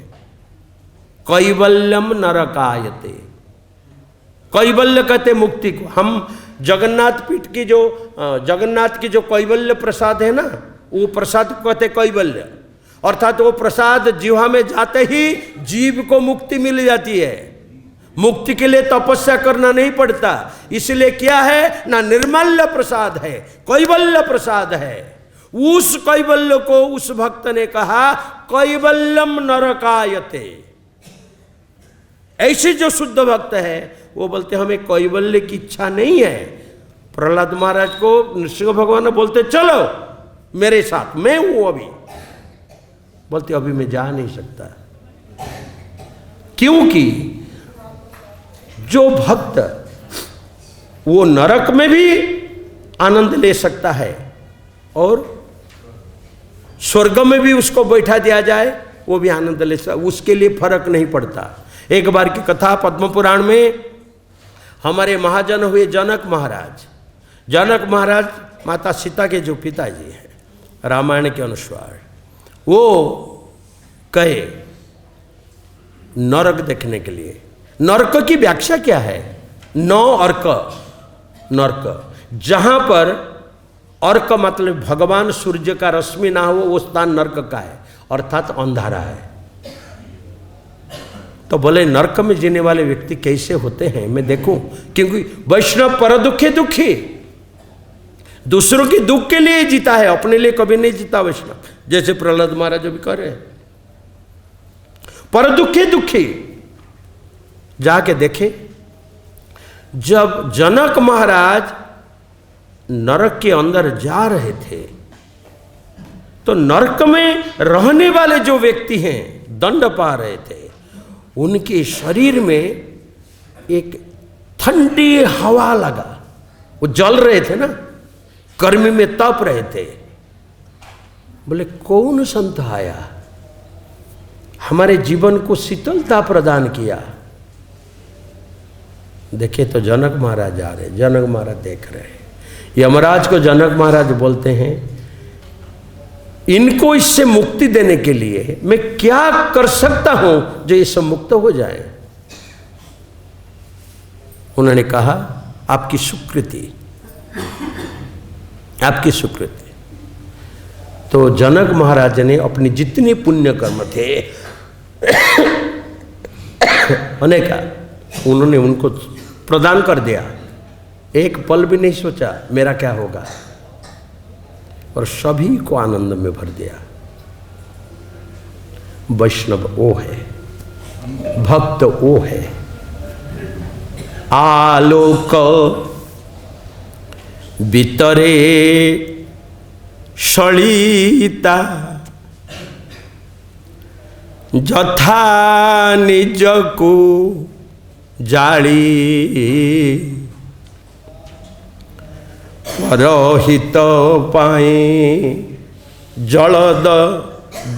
कैवल्यम नरकायते। कैवल्य कहते मुक्ति को। हम जगन्नाथ पीठ की जो जगन्नाथ की जो कैवल्य प्रसाद है ना, वो प्रसाद को कहते कैवल्य, अर्थात वो प्रसाद जीवा में जाते ही जीव को मुक्ति मिल जाती है। मुक्ति के लिए तपस्या करना नहीं पड़ता। इसलिए क्या है ना, निर्मल्य प्रसाद है, कैवल्य प्रसाद है। उस कैवल्य को उस भक्त ने कहा कैवल्यम नरकायते। ऐसे जो शुद्ध भक्त है वो बोलते हमें कैवल्य की इच्छा नहीं है। प्रहलाद महाराज को नृसिंह भगवान बोलते चलो मेरे साथ, मैं हूं अभी। बोलते अभी मैं जा नहीं सकता, क्योंकि जो भक्त वो नरक में भी आनंद ले सकता है और स्वर्ग में भी उसको बैठा दिया जाए वो भी आनंद ले सकता, उसके लिए फर्क नहीं पड़ता। एक बार की कथा पद्म पुराण में, हमारे महाजन हुए जनक महाराज। जनक महाराज माता सीता के जो पिताजी हैं रामायण के अनुसार, वो गए नरक देखने के लिए। नरक की व्याख्या क्या है? 9 अर्क नरक, जहां पर अर्क मतलब भगवान सूर्य का रश्मि ना हो वो स्थान नरक का है, अर्थात अंधारा है। तो बोले नरक में जीने वाले व्यक्ति कैसे होते हैं मैं देखूं, क्योंकि वैष्णव पर दुखी दुखी, दूसरों के दुख के लिए जीता है, अपने लिए कभी नहीं जीता वैष्णव। जैसे प्रहलाद महाराज भी कर रहे हैं, पर दुखी दुखी। जाके देखे, जब जनक महाराज नरक के अंदर जा रहे थे तो नरक में रहने वाले जो व्यक्ति हैं दंड पा रहे थे, उनके शरीर में एक ठंडी हवा लगा। वो जल रहे थे ना, गर्मी में तप रहे थे। बोले कौन संत आया हमारे जीवन को शीतलता प्रदान किया? देखे तो जनक महाराज आ रहे। जनक महाराज देख रहे हैं। यमराज को जनक महाराज बोलते हैं, इनको इससे मुक्ति देने के लिए मैं क्या कर सकता हूं जो ये सब मुक्त हो जाए? उन्होंने कहा आपकी सुकृति, आपकी सुकृति। तो जनक महाराज ने अपनी जितने पुण्य कर्म थे अनेका, उन्होंने उनको प्रदान कर दिया। एक पल भी नहीं सोचा मेरा क्या होगा, और सभी को आनंद में भर दिया। वैष्णव वो है, भक्त वो है। आलोक भीतरे सलिता ଯଥା ନିଜକୁ ଜାଳି ପରହିତ ପାଇଁ ଜଳଦ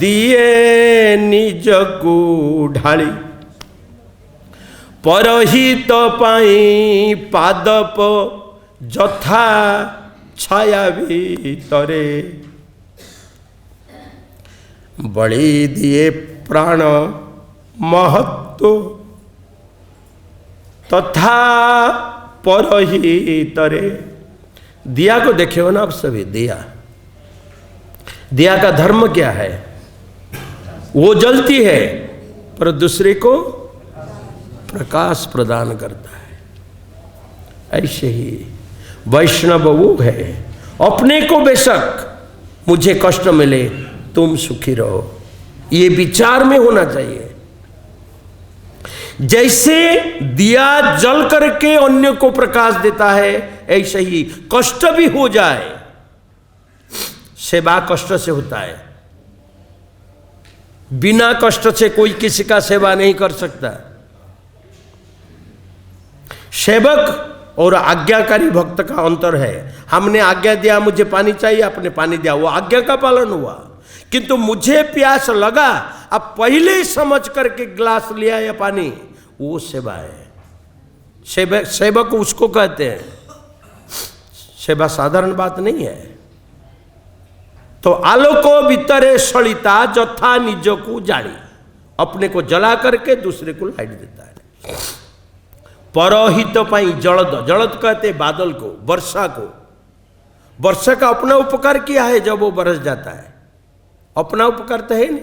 ଦିଏ ନିଜକୁ ଢାଳି ପରହିତ ପାଇଁ ପାଦପ ଯଥା ଛାୟା ଭିତରେ ବଳି ଦିଏ प्राण महत्व तथा परहितरे। दिया को देखे हो ना आप सभी, दिया का धर्म क्या है? वो जलती है पर दूसरे को प्रकाश प्रदान करता है। ऐसे ही वैष्णव वो है, अपने को बेशक मुझे कष्ट मिले तुम सुखी रहो, ये विचार में होना चाहिए। जैसे दिया जल करके अन्य को प्रकाश देता है, ऐसे ही कष्ट भी हो जाए, सेवा कष्ट से होता है। बिना कष्ट से कोई किसी का सेवा नहीं कर सकता। सेवक और आज्ञाकारी भक्त का अंतर है। हमने आज्ञा दिया मुझे पानी चाहिए, आपने पानी दिया, वो आज्ञा का पालन हुआ। किंतु मुझे प्यास लगा, अब पहले ही समझ करके गिलास लिया या पानी, वो सेवा है। सेवक उसको कहते हैं। सेवा साधारण बात नहीं है। तो आलोको भीतरे सलिता जथा निज को जाड़ी, अपने को जला करके दूसरे को लाइट देता है। परहित पाई जलद, जलद कहते बादल को, वर्षा को। वर्षा का अपना उपकार किया है जब वो बरस जाता है, अपना उपकार तो है नहीं,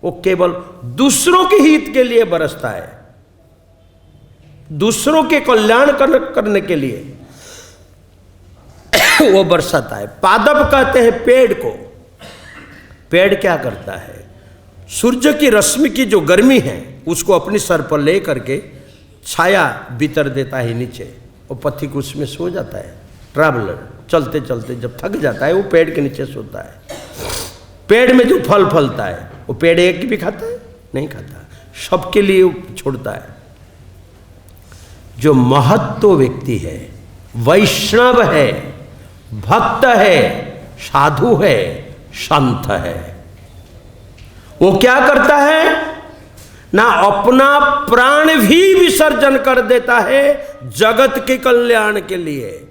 वो केवल दूसरों के हित के लिए बरसता है, दूसरों के कल्याण करने के लिए वो बरसाता है। पादप कहते हैं पेड़ को। पेड़ क्या करता है? सूर्य की रश्मि की जो गर्मी है उसको अपनी सर पर ले करके छाया भीतर देता है नीचे, वो पथिक उसमें सो जाता है। ट्रैवलर चलते चलते जब थक जाता है वो पेड़ के नीचे सोता है। पेड़ में जो फल फलता है वो पेड़ एक भी खाता है? नहीं खाता, सबके लिए छोड़ता है। जो महत्व व्यक्ति है, वैष्णव है, भक्त है, साधु है, संत है, वो क्या करता है ना, अपना प्राण भी विसर्जन कर देता है जगत के कल्याण के लिए।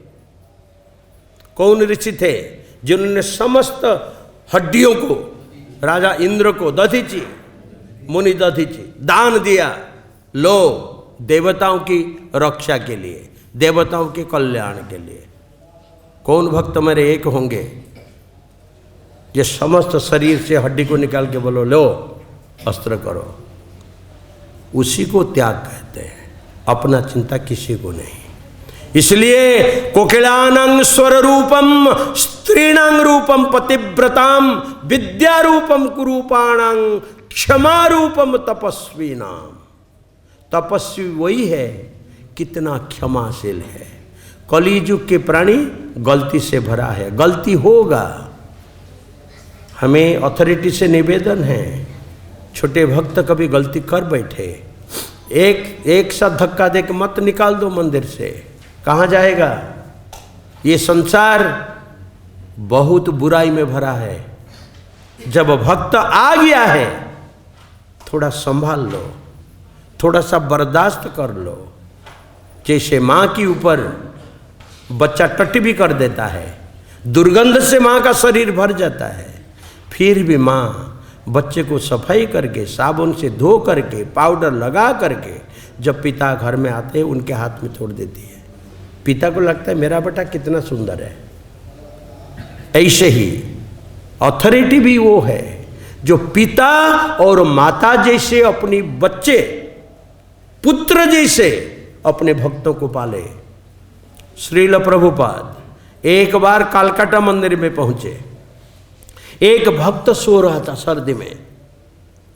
कौन ऋषि थे जिन्होंने समस्त हड्डियों को, राजा इंद्र को, दधीचि मुनि दधीचि दान दिया, लो देवताओं की रक्षा के लिए, देवताओं के कल्याण के लिए। कौन भक्त मेरे एक होंगे ये समस्त शरीर से हड्डी को निकाल के बोलो लो अस्त्र करो, उसी को त्याग कहते हैं, अपना चिंता किसी को नहीं। इसलिए कोकिलानां स्वर रूपम स्त्रीणां रूपम पतिव्रताम विद्या रूपम कुरूपाणां क्षमा रूपम तपस्वीनाम। तपस्वी वही है कितना क्षमाशील है। कलियुग के प्राणी गलती से भरा है, गलती होगा। हमें अथॉरिटी से निवेदन है, छोटे भक्त कभी गलती कर बैठे, एक साथ धक्का दे के मत निकाल दो मंदिर से, कहाँ जाएगा? ये संसार बहुत बुराई में भरा है। जब भक्त आ गया है थोड़ा संभाल लो, थोड़ा सा बर्दाश्त कर लो। जैसे माँ के ऊपर बच्चा टट्टी भी कर देता है, दुर्गंध से माँ का शरीर भर जाता है, फिर भी माँ बच्चे को सफाई करके साबुन से धो करके पाउडर लगा करके जब पिता घर में आते हैं उनके हाथ में छोड़ देती है। पिता को लगता है मेरा बेटा कितना सुंदर है। ऐसे ही अथॉरिटी भी वो है जो पिता और माता जैसे अपनी बच्चे, पुत्र जैसे अपने भक्तों को पाले। श्रील प्रभुपाद एक बार कालकाटा मंदिर में पहुंचे, एक भक्त सो रहा था सर्दी में,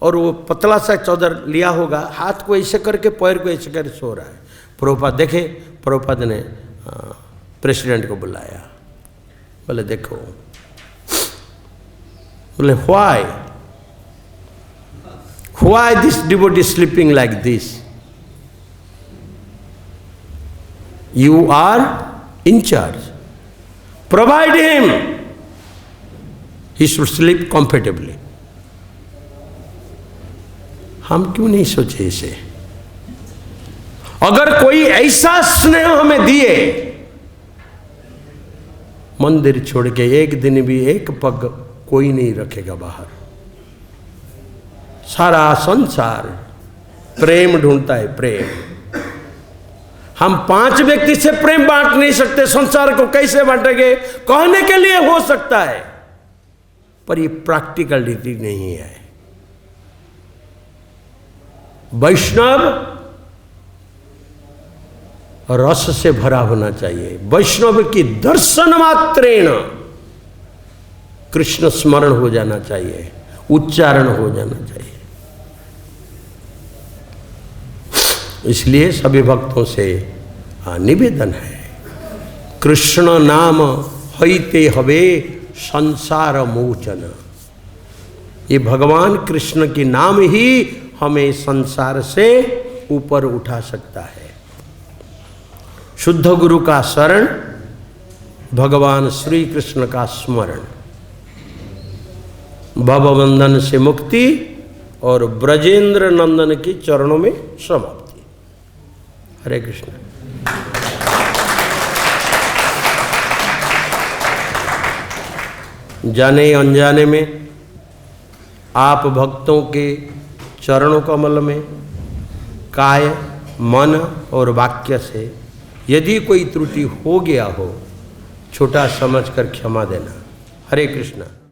और वो पतला सा चादर लिया होगा, हाथ को ऐसे करके पैर को ऐसे करके सो रहा है। प्रभुपाद देखे, प्रभुपाद ने प्रेसिडेंट को बुलाया, बोले देखो, बोले why, Why this devotee sleeping like this? You are in charge. Provide him. He should sleep comfortably. हम क्यों नहीं सोचे इसे? अगर कोई ऐसा स्नेह हमें दिए, मंदिर छोड़ के एक दिन भी एक पग कोई नहीं रखेगा बाहर। सारा संसार प्रेम ढूंढता है, प्रेम। हम 5 व्यक्ति से प्रेम बांट नहीं सकते, संसार को कैसे बांटेंगे? कहने के लिए हो सकता है, पर ये प्रैक्टिकलिटी नहीं है। वैष्णव रस से भरा होना चाहिए। वैष्णव की दर्शन मात्रेण कृष्ण स्मरण हो जाना चाहिए, उच्चारण हो जाना चाहिए। इसलिए सभी भक्तों से निवेदन है, कृष्ण नाम हईते हवे संसार मोचन। ये भगवान कृष्ण के नाम ही हमें संसार से ऊपर उठा सकता है। शुद्ध गुरु का शरण, भगवान श्री कृष्ण का स्मरण, भवबंधन से मुक्ति और ब्रजेंद्र नंदन की चरणों में समाप्ति। हरे कृष्ण। जाने अनजाने में आप भक्तों के चरणों कमल में काय, मन और वाक्य से यदि कोई त्रुटि हो गया हो, छोटा समझकर क्षमा देना। हरे कृष्ण।